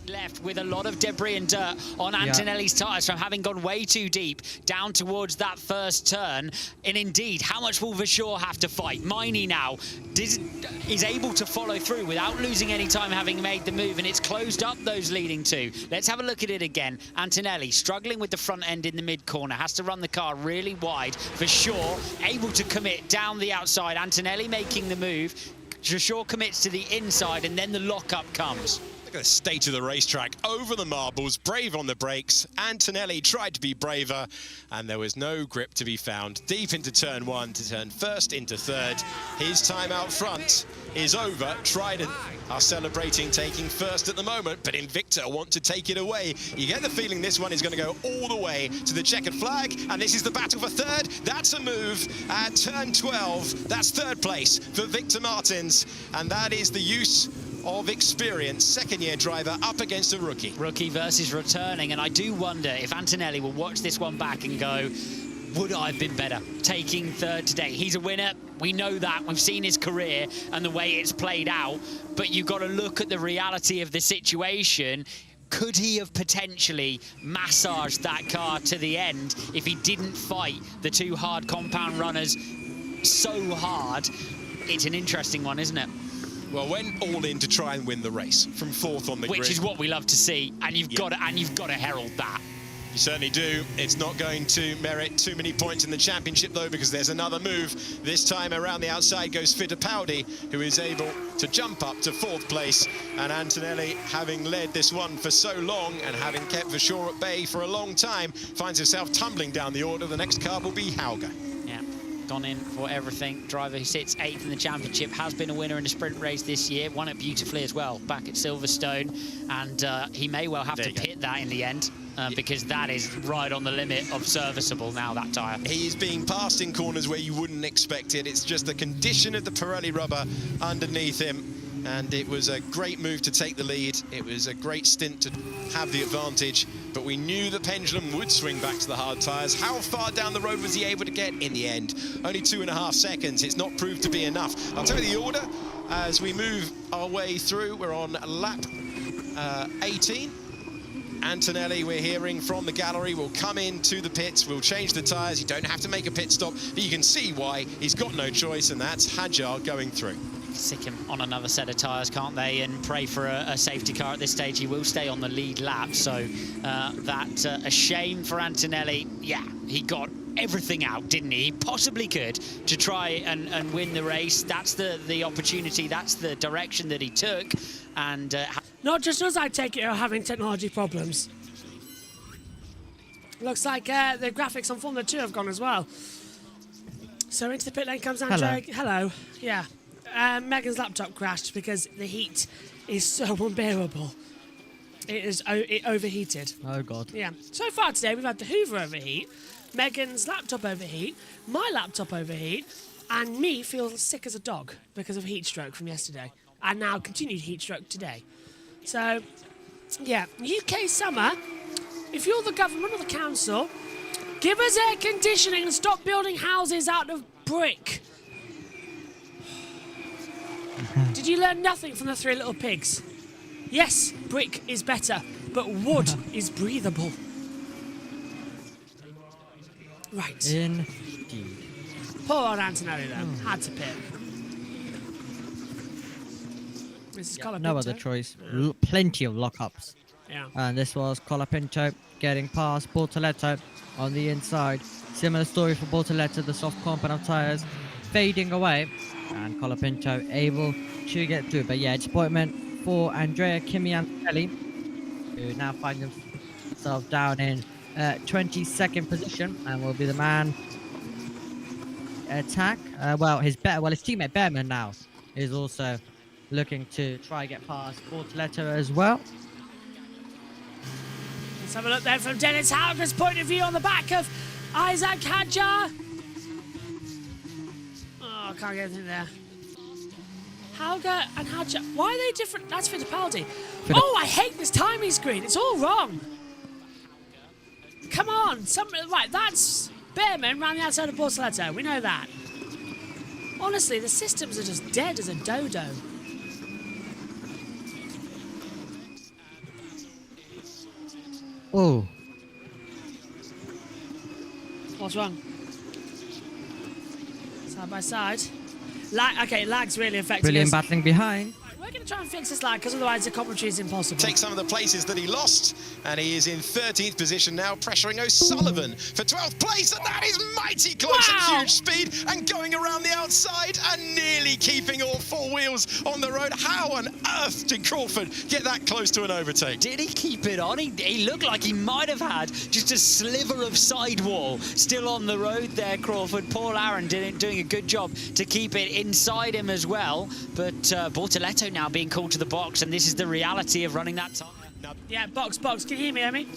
Left with a lot of debris and dirt on Antonelli's tyres from having gone way too deep down towards that first turn. And indeed, how much will Vishal have to fight? Miney now is able to follow through without losing any time, having made the move, and it's closed up those leading 2. Let's have a look at it again. Antonelli struggling with the front end in the mid-corner, has to run the car really wide. Vishal able to commit down the outside. Antonelli making the move. Vishal commits to the inside, and then the lockup comes. Look at the state of the racetrack. Over the marbles, brave on the brakes. Antonelli tried to be braver, and there was no grip to be found. Deep into turn 1 to turn first into third. His time out front is over. Trident are celebrating, taking first at the moment, but Invicta want to take it away. You get the feeling this one is going to go all the way to the checkered flag, and this is the battle for third. That's a move at turn 12. That's third place for Victor Martins, and that is the use of experience. Second-year driver up against a rookie. Rookie versus returning, and I do wonder if Antonelli will watch this one back and go, would I have been better taking third today? He's a winner. We know that. We've seen his career and the way it's played out. But you've got to look at the reality of the situation. Could he have potentially massaged that car to the end if he didn't fight the two hard compound runners so hard? It's an interesting one, isn't it? Well, went all in to try and win the race from fourth on the grid. Which is what we love to see, and you've got to herald that. You certainly do. It's not going to merit too many points in the championship, though, because there's another move. This time around the outside goes Fittipaldi, who is able to jump up to fourth place. And Antonelli, having led this one for so long and having kept Vershaw at bay for a long time, finds himself tumbling down the order. The next car will be Hauger. Yeah, gone in for everything. Driver who sits 8th in the championship, has been a winner in a sprint race this year, won it beautifully as well back at Silverstone, and he may well have to pit that in the end. Because that is right on the limit of serviceable now, that tyre. He is being passed in corners where you wouldn't expect it. It's just the condition of the Pirelli rubber underneath him. And it was a great move to take the lead. It was a great stint to have the advantage. But we knew the pendulum would swing back to the hard tyres. How far down the road was he able to get in the end? Only 2.5 seconds. It's not proved to be enough. I'll tell you the order as we move our way through. We're on lap 18. Antonelli, we're hearing from the gallery, will come into the pits, will change the tyres. You don't have to make a pit stop, but you can see why he's got no choice, and that's Hadjar going through. Stick him on another set of tyres, can't they, and pray for a safety car at this stage. He will stay on the lead lap, so that's a shame for Antonelli. Yeah, he got everything out, didn't he? He possibly could to try and win the race. That's the opportunity, that's the direction that he took, and Not just us, I take it, are having technology problems. Looks like the graphics on Formula 2 have gone as well. So into the pit lane comes Andre. Hello. Yeah. Megan's laptop crashed because the heat is so unbearable. It overheated. Oh, God. Yeah. So far today, we've had the Hoover overheat, Megan's laptop overheat, my laptop overheat, and me feel sick as a dog because of heat stroke from yesterday. And now continued heat stroke today. So, yeah, UK summer, if you're the government or the council, give us air conditioning and stop building houses out of brick. Did you learn nothing from the Three Little Pigs? Yes, brick is better, but wood is breathable. Right. Indeed. Poor old Antonelli, though. Had to pit. This is Colapinto. No other choice. Plenty of lockups. Yeah. And this was Colapinto getting past Bortoletto on the inside. Similar story for Bortoletto, the soft compound tyres fading away. And Colapinto able to get through. But yeah, disappointment for Andrea Antonelli, who now finds himself down in 22nd position and will be the man attack. His teammate Behrman now is also looking to try and get past Bortoletto as well. Let's have a look there from Dennis Hauger's point of view on the back of Isaac Hadjar. Oh, can't get anything there. Hauger and Hadjar. Why are they different? That's Fittipaldi. Oh, I hate this timing screen. It's all wrong. Come on. Right, that's Behrman round the outside of Bortoletto. We know that. Honestly, the systems are just dead as a dodo. Oh. What's wrong? Side by side. Okay, lag's really affecting Brilliant us. battling behind. We're going to try and fix this line because otherwise the commentary is impossible. Take some of the places that he lost, and he is in 13th position now, pressuring O'Sullivan for 12th place, and that is mighty close at huge speed, and going around the outside and nearly keeping all four wheels on the road. How on earth did Crawford get that close to an overtake? Did he keep it on? He looked like he might have had just a sliver of sidewall still on the road there, Crawford. Paul Aaron doing a good job to keep it inside him as well, but Bortoletto now being called to the box, and this is the reality of running that tyre. Yeah, box. Can you hear me, Amy?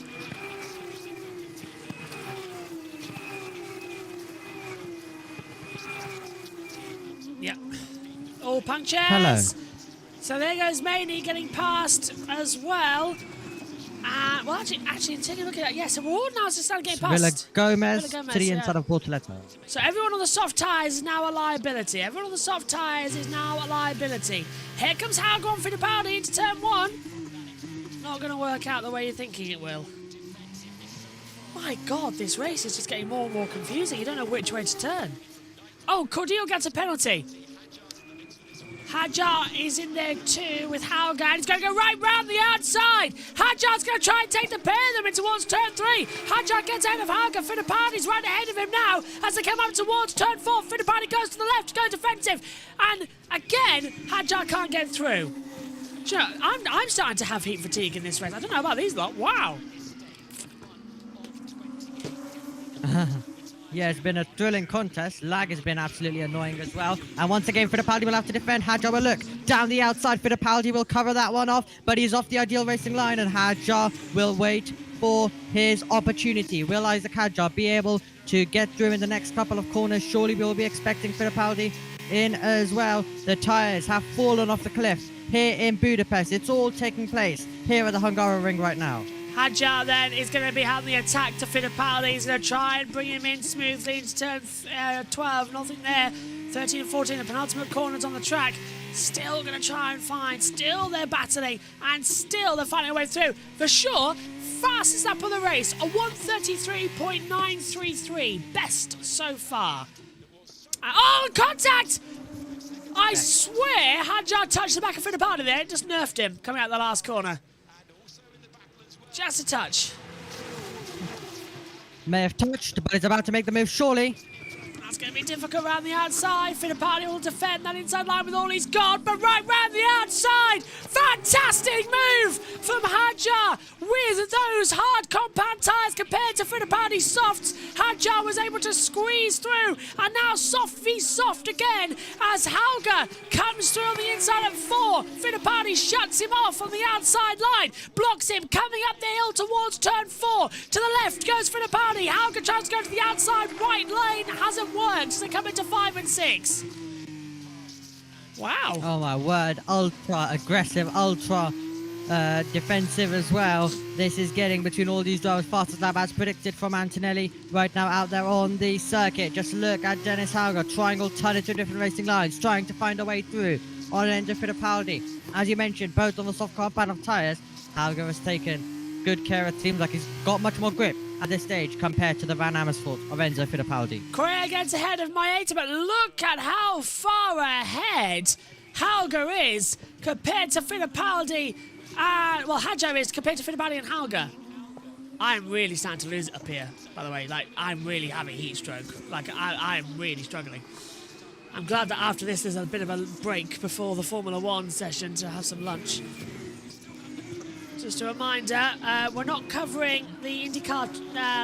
Yeah. All punctures. Hello. So there goes Maney getting past as well. Well, actually, until you look at that, yeah, so we're all now starting getting past. Villa Gomez to the inside of Bortoletto. So everyone on the soft tyres is now a liability. Everyone on the soft tyres is now a liability. Here comes Hauger on Fittipaldi into turn 1. Not going to work out the way you're thinking it will. My God, this race is just getting more and more confusing. You don't know which way to turn. Oh, Cordial gets a penalty. Hajar is in there too with Hauger, and he's going to go right round the outside. Hajar's going to try and take the pair of them in towards turn 3. Hajar gets ahead of Hauger. Fittipaldi's right ahead of him now as they come up towards turn 4. Fittipaldi goes to the left, going defensive, and again Hajar can't get through. Do you know, I'm starting to have heat fatigue in this race. I don't know about these lot. Wow. Yeah, it's been a thrilling contest. Lag has been absolutely annoying as well. And once again, Fittipaldi will have to defend. Hajar will look down the outside. Fittipaldi will cover that one off, but he's off the ideal racing line, and Hajar will wait for his opportunity. Will Isaac Hajar be able to get through in the next couple of corners? Surely we will be expecting Fittipaldi in as well. The tyres have fallen off the cliff here in Budapest. It's all taking place here at the Hungaroring right now. Hajar then is going to be having the attack to Fittipaldi. He's going to try and bring him in smoothly into turn 12. Nothing there. 13 and 14, the penultimate corners on the track. Still going to try and find. Still they're battling. And still they're finding a way through. For sure, fastest lap of the race. A 1:33.933. Best so far. Oh, contact! I swear Hajar touched the back of Fittipaldi there. It just nerfed him coming out the last corner. Just a touch. May have touched, but it's about to make the move, surely. That's going to be difficult around the outside. Fittipaldi will defend that inside line with all he's got, but right round the outside. Fantastic move from Hajar with those hard compound tyres compared to Fittipaldi's softs. Hajar was able to squeeze through, and now soft v soft again as Hauger comes through on the inside at 4. Fittipaldi shuts him off on the outside line, blocks him coming up the hill towards turn 4. To the left goes Fittipaldi. Hauger tries to go to the outside right lane, hasn't worked. So they come into 5 and 6. Wow. Oh my word, ultra aggressive, ultra defensive as well. This is getting between all these drivers fastest lap as predicted from Antonelli right now out there on the circuit. Just look at Dennis Hauger trying alternative different racing lines, trying to find a way through on Enzo Fittipaldi. As you mentioned, both on the soft compound of tyres, Hauger has taken good care. It seems like he's got much more grip at this stage compared to the Van Amersfoort of Enzo Fittipaldi. Correa gets ahead of Maeta, but look at how far ahead Hauger is compared to Fittipaldi. Well, Hajar is compared to Fittipaldi and Hauger. I'm really starting to lose it up here, by the way. Like, I'm really having heat stroke. Like, I'm really struggling. I'm glad that after this there's a bit of a break before the Formula 1 session to have some lunch. Just a reminder, we're not covering the IndyCar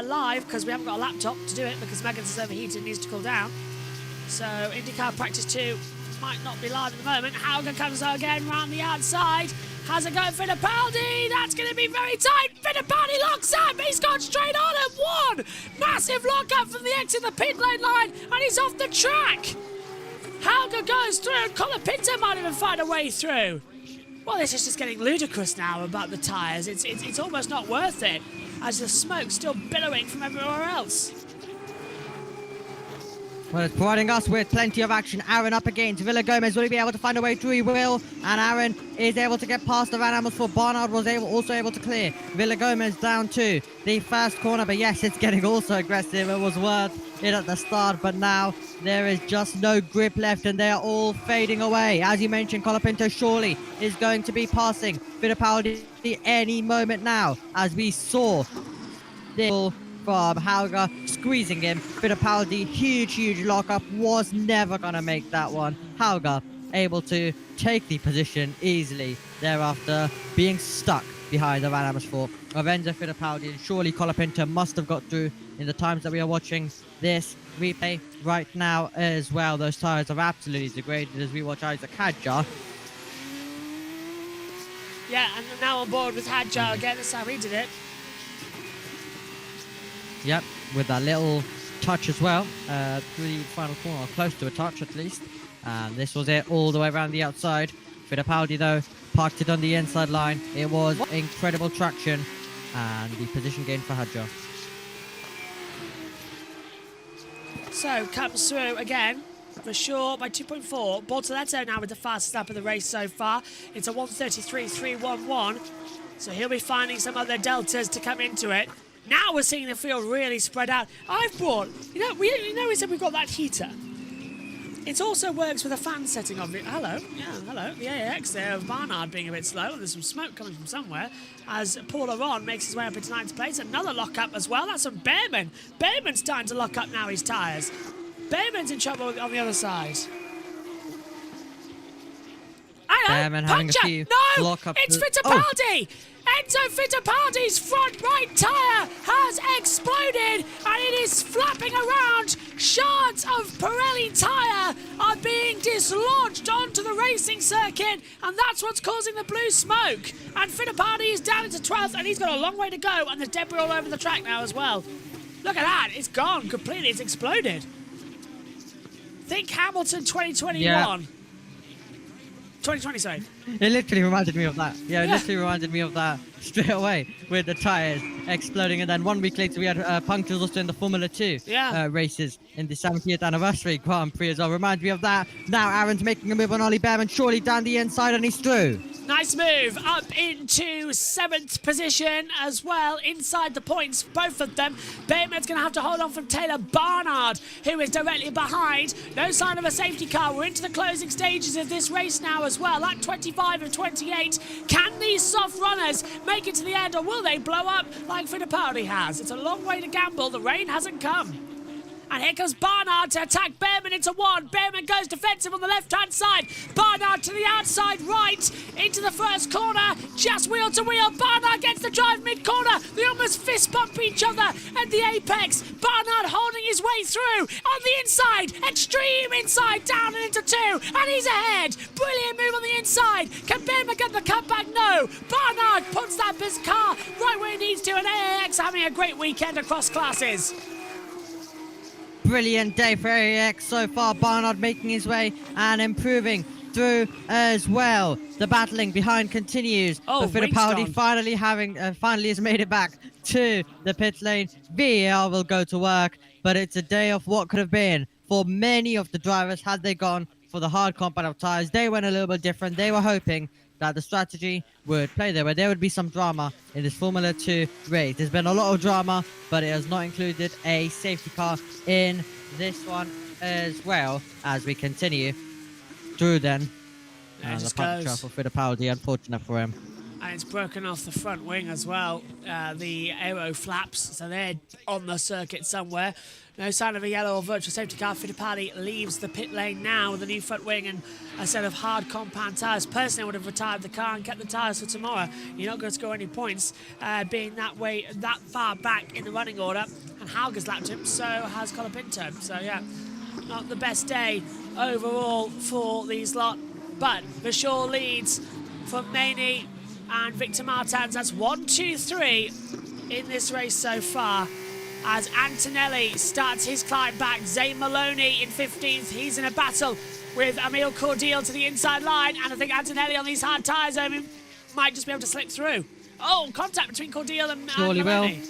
live because we haven't got a laptop to do it because Megan's is overheated and needs to cool down. So IndyCar Practice 2 might not be live at the moment. Hauger comes again round the outside. Has a go at Fittipaldi. That's going to be very tight. Fittipaldi locks up. He's gone straight on at 1. Massive lock up from the exit of the pit lane line, and he's off the track. Hauger goes through. Colapinto might even find a way through. Well, this is just getting ludicrous now about the tyres. It's almost not worth it as the smoke's still billowing from everywhere else. Well, it's providing us with plenty of action. Aaron up against Villa Gomez. Will he be able to find a way through? He will. And Aaron is able to get past the Van Amersfoort. Barnard was also able to clear. Villa Gomez down to the first corner. But yes, it's getting also aggressive. It was worth it at the start, but now there is just no grip left and they are all fading away. As you mentioned, Colapinto surely is going to be passing Fittipaldi any moment now, as we saw this from Hauger squeezing him. Fittipaldi, huge lockup, was never going to make that one. Hauger able to take the position easily thereafter, being stuck behind the Van Amersfoort of Enzo Fittipaldi, and surely Colapinto must have got through in the times that we are watching this replay right now as well. Those tyres are absolutely degraded as we watch Isaac Hadjar. Yeah, and now on board with Hadjar again. That's how he did it. Yep, with that little touch as well, through the final corner, or close to a touch at least. And this was it all the way around the outside. Fittipaldi though parked it on the inside line. It was incredible traction and the position gain for Hadjar. So comes through again for sure by 2.4. Bortoletto now with the fastest lap of the race so far. It's a 1:33.311. So he'll be finding some other deltas to come into it. Now we're seeing the field really spread out. I've brought, we said we've got that heater. It also works with a fan setting of it. Hello. The AAX there of Barnard being a bit slow. And there's some smoke coming from somewhere as Paul Aron makes his way up into ninth place. Another lock-up as well. That's from Behrman. Behrman's starting to lock up now his tyres. Behrman's in trouble on the other side. Behrman having a few lock-ups. It's Fittipaldi! Enzo Fittipaldi's front right tyre has exploded and it is flapping around. Shards of Pirelli tyre are being dislodged onto the racing circuit, and that's what's causing the blue smoke. And Fittipaldi is down into 12th, and he's got a long way to go, and there's debris all over the track now as well. Look at that, it's gone completely, it's exploded. Think Hamilton 2021. Yeah. 2020, sorry. It literally reminded me of that. Yeah, it literally reminded me of that straight away with the tyres exploding. And then 1 week later, we had punctures also in the Formula 2 races in the 70th anniversary Grand Prix as well. Reminds me of that. Now Aaron's making a move on Ollie Behrman, surely down the inside, and he's through. Nice move up into 7th position as well, inside the points, both of them. Behrman's going to have to hold on from Taylor Barnard, who is directly behind. No sign of a safety car. We're into the closing stages of this race now as well. At 25 of 28, can these soft runners make it to the end, or will they blow up like Fittipaldi has? It's a long way to gamble. The rain hasn't come. And here comes Barnard to attack Behrman into one. Behrman goes defensive on the left-hand side. Barnard to the outside right, into the first corner, just wheel to wheel. Barnard gets the drive mid-corner. They almost fist bump each other at the apex. Barnard holding his way through on the inside, extreme inside, down and into two, and he's ahead. Brilliant move on the inside. Can Behrman get the comeback? No. Barnard puts that car right where he needs to, and AAX having a great weekend across classes. Brilliant day for AAX so far. Barnard making his way and improving through as well. The battling behind continues. But Fittipaldi finally has made it back to the pit lane. VAR will go to work, but it's a day of what could have been for many of the drivers had they gone for the hard compound of tyres. They went a little bit different. They were hoping that the strategy would play there, where there would be some drama in this Formula 2 race. There's been a lot of drama, but it has not included a safety car in this one as well, as we continue through then. And the puncture for Fittipaldi, unfortunate for him. And it's broken off the front wing as well, the aero flaps, so they're on the circuit somewhere. No sign of a yellow or virtual safety car. Fittipaldi leaves the pit lane now with a new front wing and a set of hard compound tyres. Personally, I would have retired the car and kept the tyres for tomorrow. You're not going to score any points being that far back in the running order. And Hauger's lapped him, so has Colapinto. So yeah, not the best day overall for these lot. But Vachon leads from Maney and Victor Martins. That's 1, 2, 3 in this race so far. As Antonelli starts his climb back. Zane Maloney in 15th. He's in a battle with Emile Cordial to the inside line. And I think Antonelli on these hard tyres might just be able to slip through. Oh, contact between Cordial and Maloney.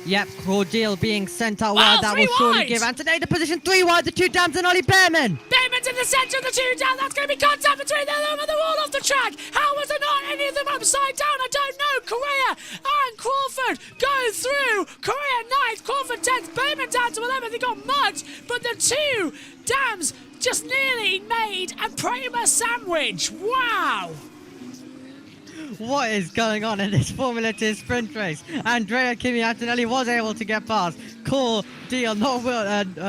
Yep, Cordial being sent out wide. That will surely give Antonelli the position. 3 wide, the 2 downs, and Ollie Behrman. Behrman's in the centre of the 2 down. That's going to be contact between them and they're all off the track. How was there not any of them upside down? I don't know. Correa and Crawford go through. Correa 9th, Crawford 10th, Behrman down down to 11th. He got mugged, but the two dams just nearly made a Prima sandwich. Wow. What is going on in this Formula 2 sprint race? Andrea Kimi Antonelli was able to get past. Cool deal.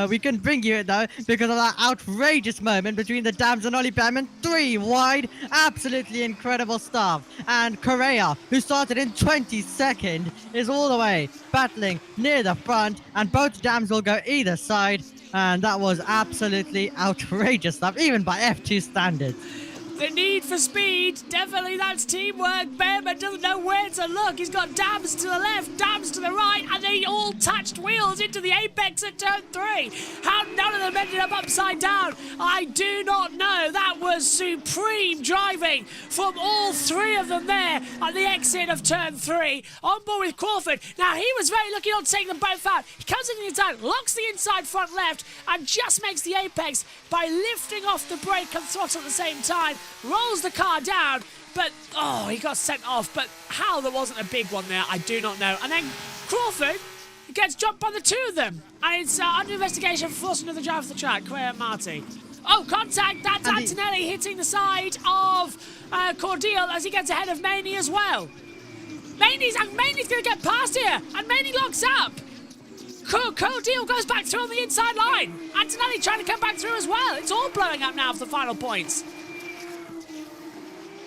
We couldn't bring you it though because of that outrageous moment between the dams and Ollie Behrman. 3 wide. Absolutely incredible stuff. And Correa, who started in 22nd, is all the way battling near the front. And both dams will go either side. And that was absolutely outrageous stuff, even by F2 standards. The need for speed, definitely that's teamwork. Behrman doesn't know where to look. He's got dams to the left, dams to the right, and they all touched wheels into the apex at turn 3. How none of them ended up upside down, I do not know. That was supreme driving from all 3 of them there at the exit of turn 3. On board with Crawford. Now, he was very lucky not to take them both out. He comes in the inside, locks the inside front left, and just makes the apex by lifting off the brake and throttle at the same time. Rolls the car down, but he got sent off. But how there wasn't a big one there, I do not know. And then Crawford gets jumped by the 2 of them, and it's under investigation for forcing another drive off the track. Correa and Marty. Oh, contact! That's Antonelli hitting the side of Cordial as he gets ahead of Maney as well. Maney's going to get past here, and Maney locks up. Cordial goes back through on the inside line. Antonelli trying to come back through as well. It's all blowing up now for the final points.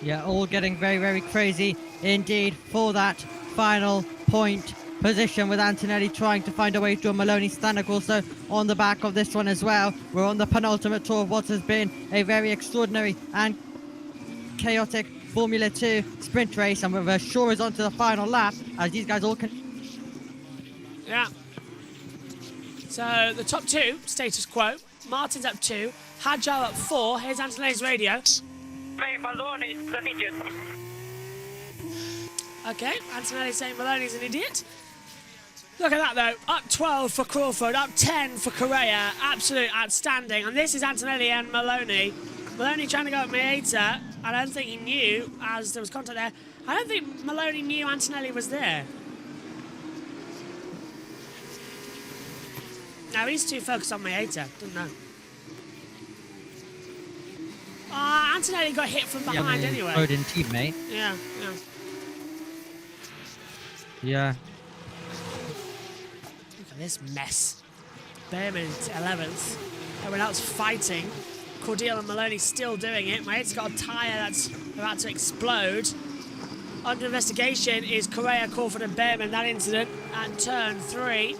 Yeah, all getting very, very crazy indeed for that final point position, with Antonelli trying to find a way to a Maloney. Stanek also on the back of this one as well. We're on the penultimate tour of what has been a very extraordinary and chaotic Formula 2 sprint race, and we're sure is on to the final lap as these guys all can... Yeah. So the top 2, status quo. Martin's up 2, Hadjar up 4. Here's Antonelli's radio. Okay, Antonelli saying Maloney's an idiot. Look at that though, up 12 for Crawford, up 10 for Correa, absolute outstanding. And this is Antonelli and Maloney. Maloney trying to go at Maeta. I don't think he knew, as there was contact there. I don't think Maloney knew Antonelli was there. No, he's too focused on Maeta, didn't know. Antonelli got hit from behind anyway. Odin teammate. Yeah. Yeah. Look at this mess. Behrman 11th. Everyone else fighting. Cordial and Maloney still doing it. Maeta's got a tyre that's about to explode. Under investigation is Correa, Crawford and Behrman. That incident at turn 3.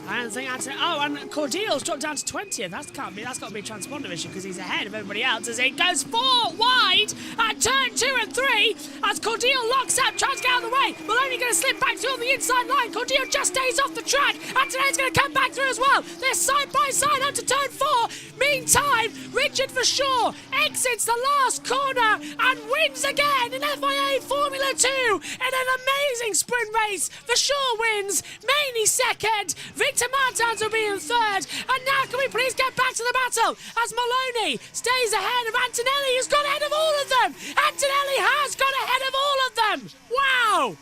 I don't think Antonelli... Oh, and Cordial's dropped down to 20th. That's got to be a transponder issue because he's ahead of everybody else as it goes 4 wide at turn 2 and 3 as Cordial locks up, tries to get out of the way. Maloney going to slip back through on the inside line. Cordial just stays off the track. Antonelli's going to come back through as well. They're side by side up to turn 4. Meantime, Richard Verschoor exits the last corner and wins again in FIA Formula 2 in an amazing sprint race. Verschoor wins, Maney second, Victor Martins will be in 3rd, and now can we please get back to the battle as Maloney stays ahead of Antonelli, who's gone ahead of all of them. Antonelli has gone ahead of all of them. Wow!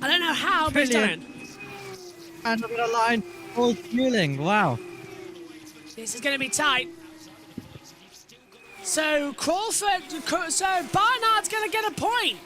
I don't know how, but he's done it. And over the line, all fueling. Wow. This is going to be tight. So Barnard's going to get a point.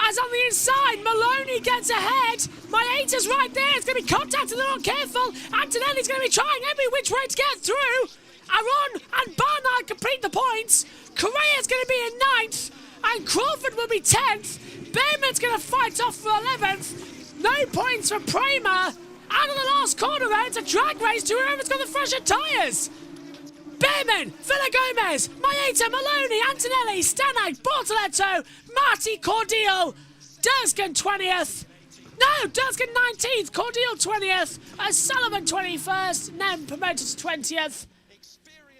As on the inside, Maloney gets ahead. Maeta's right there. It's going to be contact if they're not careful. Antonelli's going to be trying every which way to get through. Aron and Barnard complete the points. Correa's going to be in 9th. And Crawford will be 10th. Behrman's going to fight off for 11th. No points for Prima. Out of the last corner there, it's a drag race to whoever's got the fresher tyres. Behrman, Villa Gomez, Maeta, Maloney, Antonelli, Stanek, Bortoletto, Marty, Cordial, Durskin 20th. No, Durskin 19th, Cordial 20th, Sullivan 21st, Nem promoted to 20th.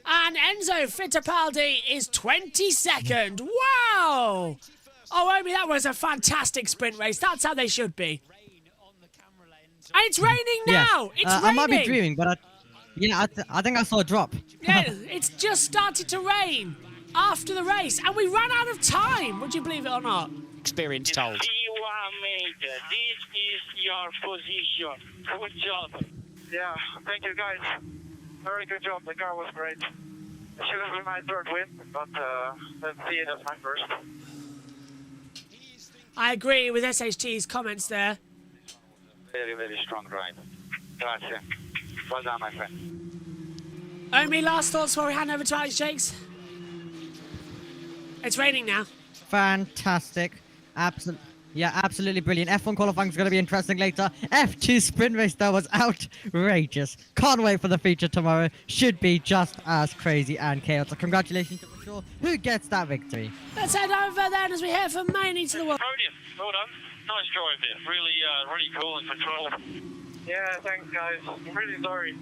And Enzo Fittipaldi is 22nd. Wow! Oh, Omi, that was a fantastic sprint race. That's how they should be. And it's raining now. It's raining. I might be dreaming, but I think I saw a drop. Yeah, it's just started to rain after the race, and we ran out of time. Would you believe it or not? Experience told. mate. This is your position. Good job. Yeah, thank you guys. Very good job. The car was great. It should have been my third win, but let's see it as my first. I agree with SHT's comments there. Very, very strong ride. Grazie. Well done, my friend. Omi, last thoughts before we hand over to Alex Jakes? It's raining now. Fantastic. Absolutely brilliant. F1 qualifying is going to be interesting later. F2 sprint race, though, was outrageous. Can't wait for the feature tomorrow. Should be just as crazy and chaotic. Congratulations to Bashir, who gets that victory. Let's head over then as we head from Manny to the world. Podium. Well done. Nice drive there. Really, really cool and control. Yeah, thanks guys. I'm really sorry.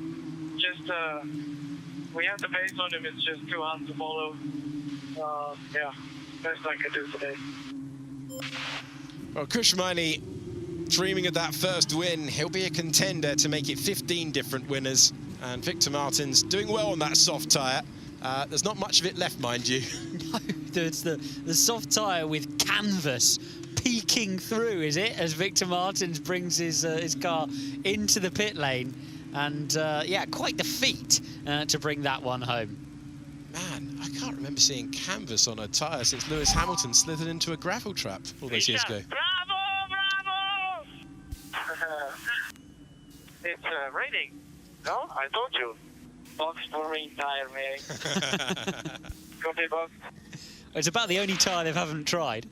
Just, we had the pace on him. It's just too hard to follow. Yeah, best I could do today. Well, Kushmani dreaming of that first win. He'll be a contender to make it 15 different winners. And Victor Martins doing well on that soft tyre. There's not much of it left, mind you. No, it's the soft tyre with canvas peeking through, is it? As Victor Martins brings his car into the pit lane. And, yeah, quite the feat to bring that one home. Man, I can't remember seeing canvas on a tyre since Lewis Hamilton slithered into a gravel trap all those years ago. Bravo! Bravo! It's raining. No, I told you. Box for rain tire, mate. Copy, box. It's about the only tyre they haven't tried.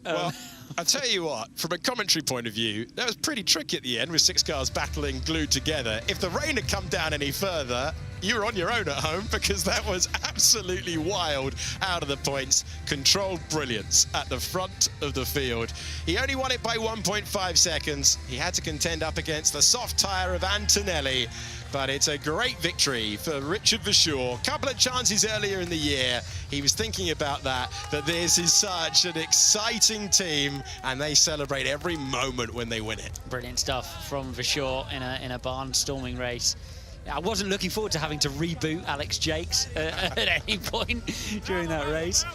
Well, I'll tell you what, from a commentary point of view, that was pretty tricky at the end with 6 cars battling glued together. If the rain had come down any further, you were on your own at home because that was absolutely wild out of the points. Controlled brilliance at the front of the field. He only won it by 1.5 seconds. He had to contend up against the soft tyre of Antonelli. But it's a great victory for Richard Verschoor. Couple of chances earlier in the year. He was thinking about that, but this is such an exciting team, and they celebrate every moment when they win it. Brilliant stuff from Verschoor in a barnstorming race. I wasn't looking forward to having to reboot Alex Jakes at any point during that race.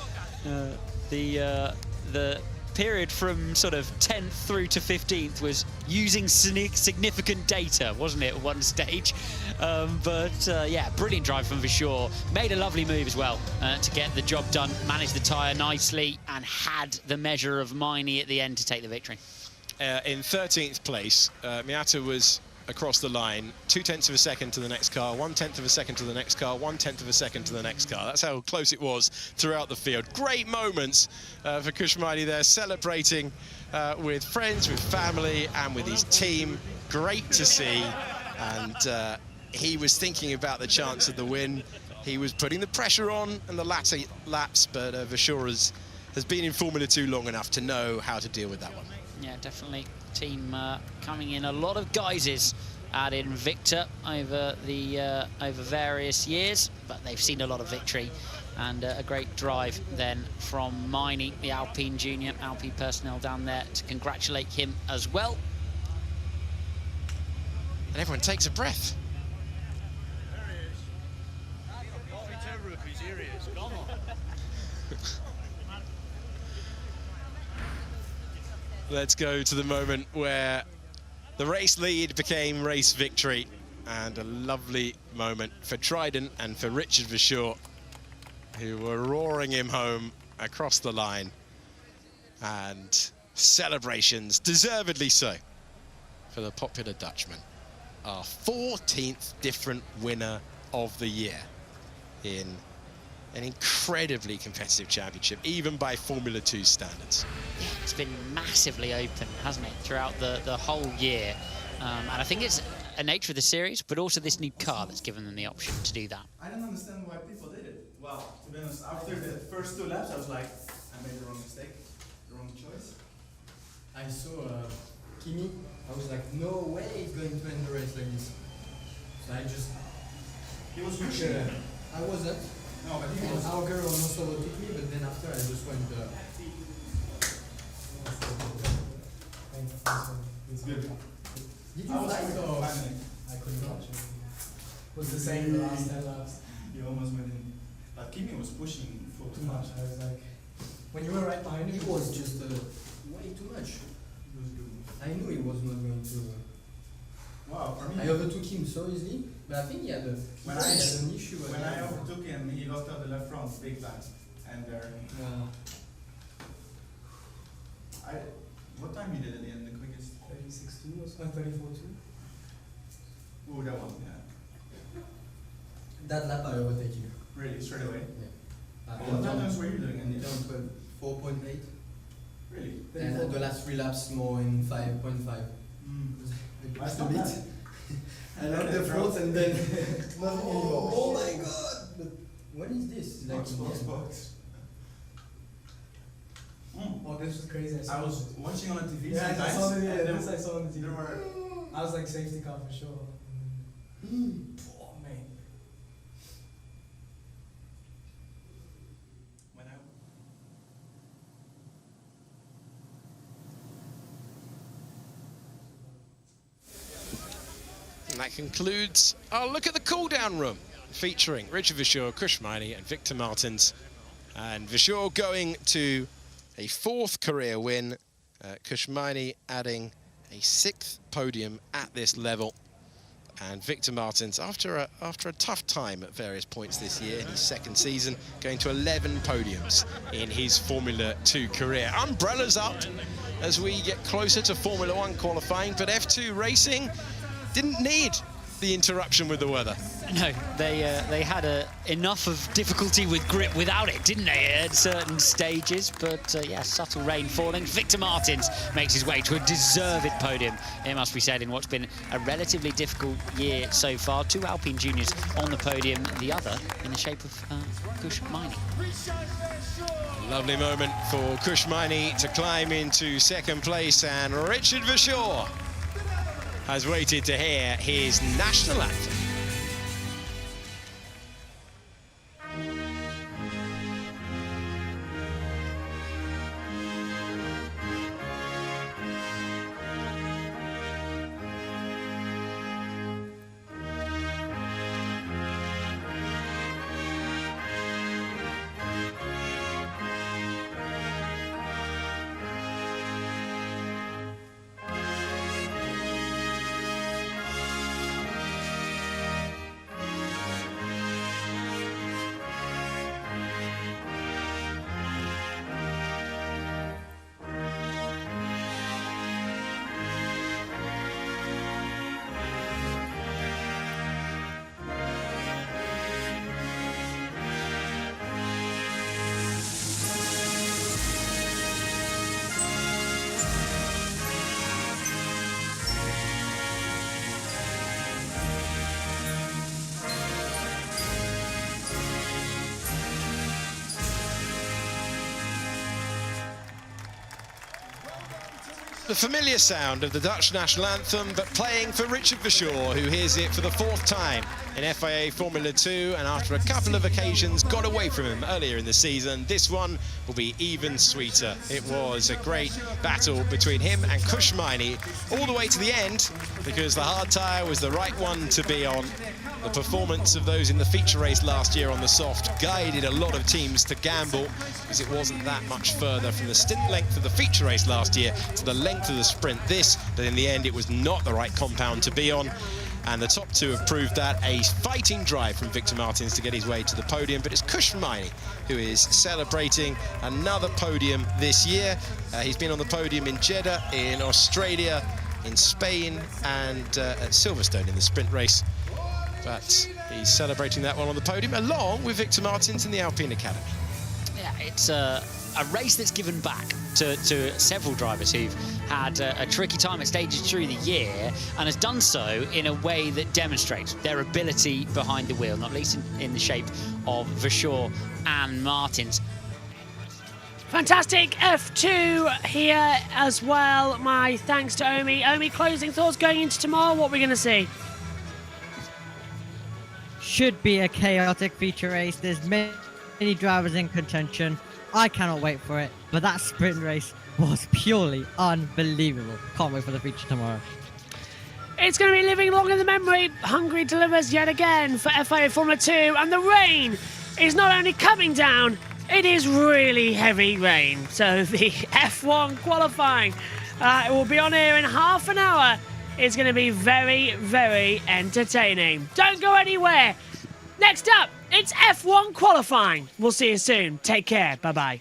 The period from sort of 10th through to 15th was using significant data, wasn't it, at one stage? Yeah, brilliant drive from Verschoor. Made a lovely move as well to get the job done, managed the tyre nicely, and had the measure of Miney at the end to take the victory. In 13th place, Miata was across the line, 0.2 of a second to the next car, 0.1 of a second to the next car, 0.1 of a second to the next car. That's how close it was throughout the field. Great moments for Kushmani there, celebrating with friends, with family, and with his team. Great to see. And he was thinking about the chance of the win. He was putting the pressure on in the latter laps, but Verschoor has been in Formula 2 long enough to know how to deal with that one. Yeah, definitely. Team coming in a lot of guises adding Victor over various years, but they've seen a lot of victory and a great drive then from Miney, the Alpine Junior, Alpine personnel down there to congratulate him as well. And everyone takes a breath. Let's go to the moment where the race lead became race victory, and a lovely moment for Trident and for Richard Verschoor, who were roaring him home across the line, and celebrations, deservedly so, for the popular Dutchman. Our 14th different winner of the year in an incredibly competitive championship, even by Formula 2 standards. Yeah, it's been massively open, hasn't it, throughout the whole year. And I think it's a nature of the series, but also this new car that's given them the option to do that. I don't understand why people did it. Well, to be honest, after the first 2 laps, I was like, I made the wrong mistake, the wrong choice. I saw Kimi, I was like, no way he's going to end the race like this. So I just... He was pushing. I wasn't. No, but he was. Auger almost overtook me, but then after I just went. It's good. Did you fight or? I couldn't watch it. Was the same the last 10 laps. You almost went in. But Kimi was pushing for too much. I was like, when you were right behind him, it was just way too much. I knew he was not going to. Wow, for me. I overtook him so easily, but I think he had an issue. When I overtook him, he lost out the left front big time, and what time you did at the end? The quickest? 36.2 or something, 34.2. Oh, that one, yeah. That lap I overtake you. Really, straight away. Yeah. What times were you doing in the Down 4.8. Really? And the last 3 laps more in 5.5. Mm. Just a bit. I love the front and then nothing anymore. Oh my god! But what is this? Box. Oh, this was crazy. I was watching on the TV Yeah, I sometimes. saw it. and Yeah, there this I saw on the TV. there were I was like safety car for sure. Oh man. when I And that concludes our look at the cool-down room, featuring Richard Verschoor, Kush Miney and Victor Martins. And Verschoor going to a 4th career win, Kush Miney adding a 6th podium at this level. And Victor Martins, after a tough time at various points this year in his 2nd season, going to 11 podiums in his Formula 2 career. Umbrellas up as we get closer to Formula 1 qualifying, but F2 racing didn't need the interruption with the weather. No, they had enough of difficulty with grip without it, didn't they, at certain stages? But yeah, subtle rain falling. Victor Martins makes his way to a deserved podium, it must be said, in what's been a relatively difficult year so far. 2 Alpine juniors on the podium, the other in the shape of Kush Miney. Lovely moment for Kush Miney to climb into 2nd place, and Richard Verschoor has waited to hear his national anthem. The familiar sound of the Dutch national anthem, but playing for Richard Verschoor, who hears it for the 4th time in FIA Formula 2, and after a couple of occasions got away from him earlier in the season, this one will be even sweeter. It was a great battle between him and Kush Miney all the way to the end, because the hard tyre was the right one to be on. The performance of those in the feature race last year on the soft guided a lot of teams to gamble, because it wasn't that much further from the stint length of the feature race last year to the length of the sprint but in the end it was not the right compound to be on. And the top 2 have proved that. A fighting drive from Victor Martins to get his way to the podium, but it's Kush Miney who is celebrating another podium this year. He's been on the podium in Jeddah, in Australia, in Spain, and at Silverstone in the sprint race. But he's celebrating that one on the podium, along with Victor Martins in the Alpine Academy. Yeah, it's a race that's given back to several drivers who've had a tricky time at stages through the year, and has done so in a way that demonstrates their ability behind the wheel, not least in the shape of Verschoor and Martins. Fantastic F2 here as well. My thanks to Omi. Omi, closing thoughts going into tomorrow. What are we going to see? Should be a chaotic feature race. There's many drivers in contention. I cannot wait for it. But that sprint race was purely unbelievable. Can't wait for the feature tomorrow. It's going to be living long in the memory. Hungary delivers yet again for FIA Formula 2. And the rain is not only coming down, it is really heavy rain. So the F1 qualifying It will be on here in half an hour. It's going to be very, very entertaining. Don't go anywhere. Next up, it's F1 qualifying. We'll see you soon. Take care. Bye-bye.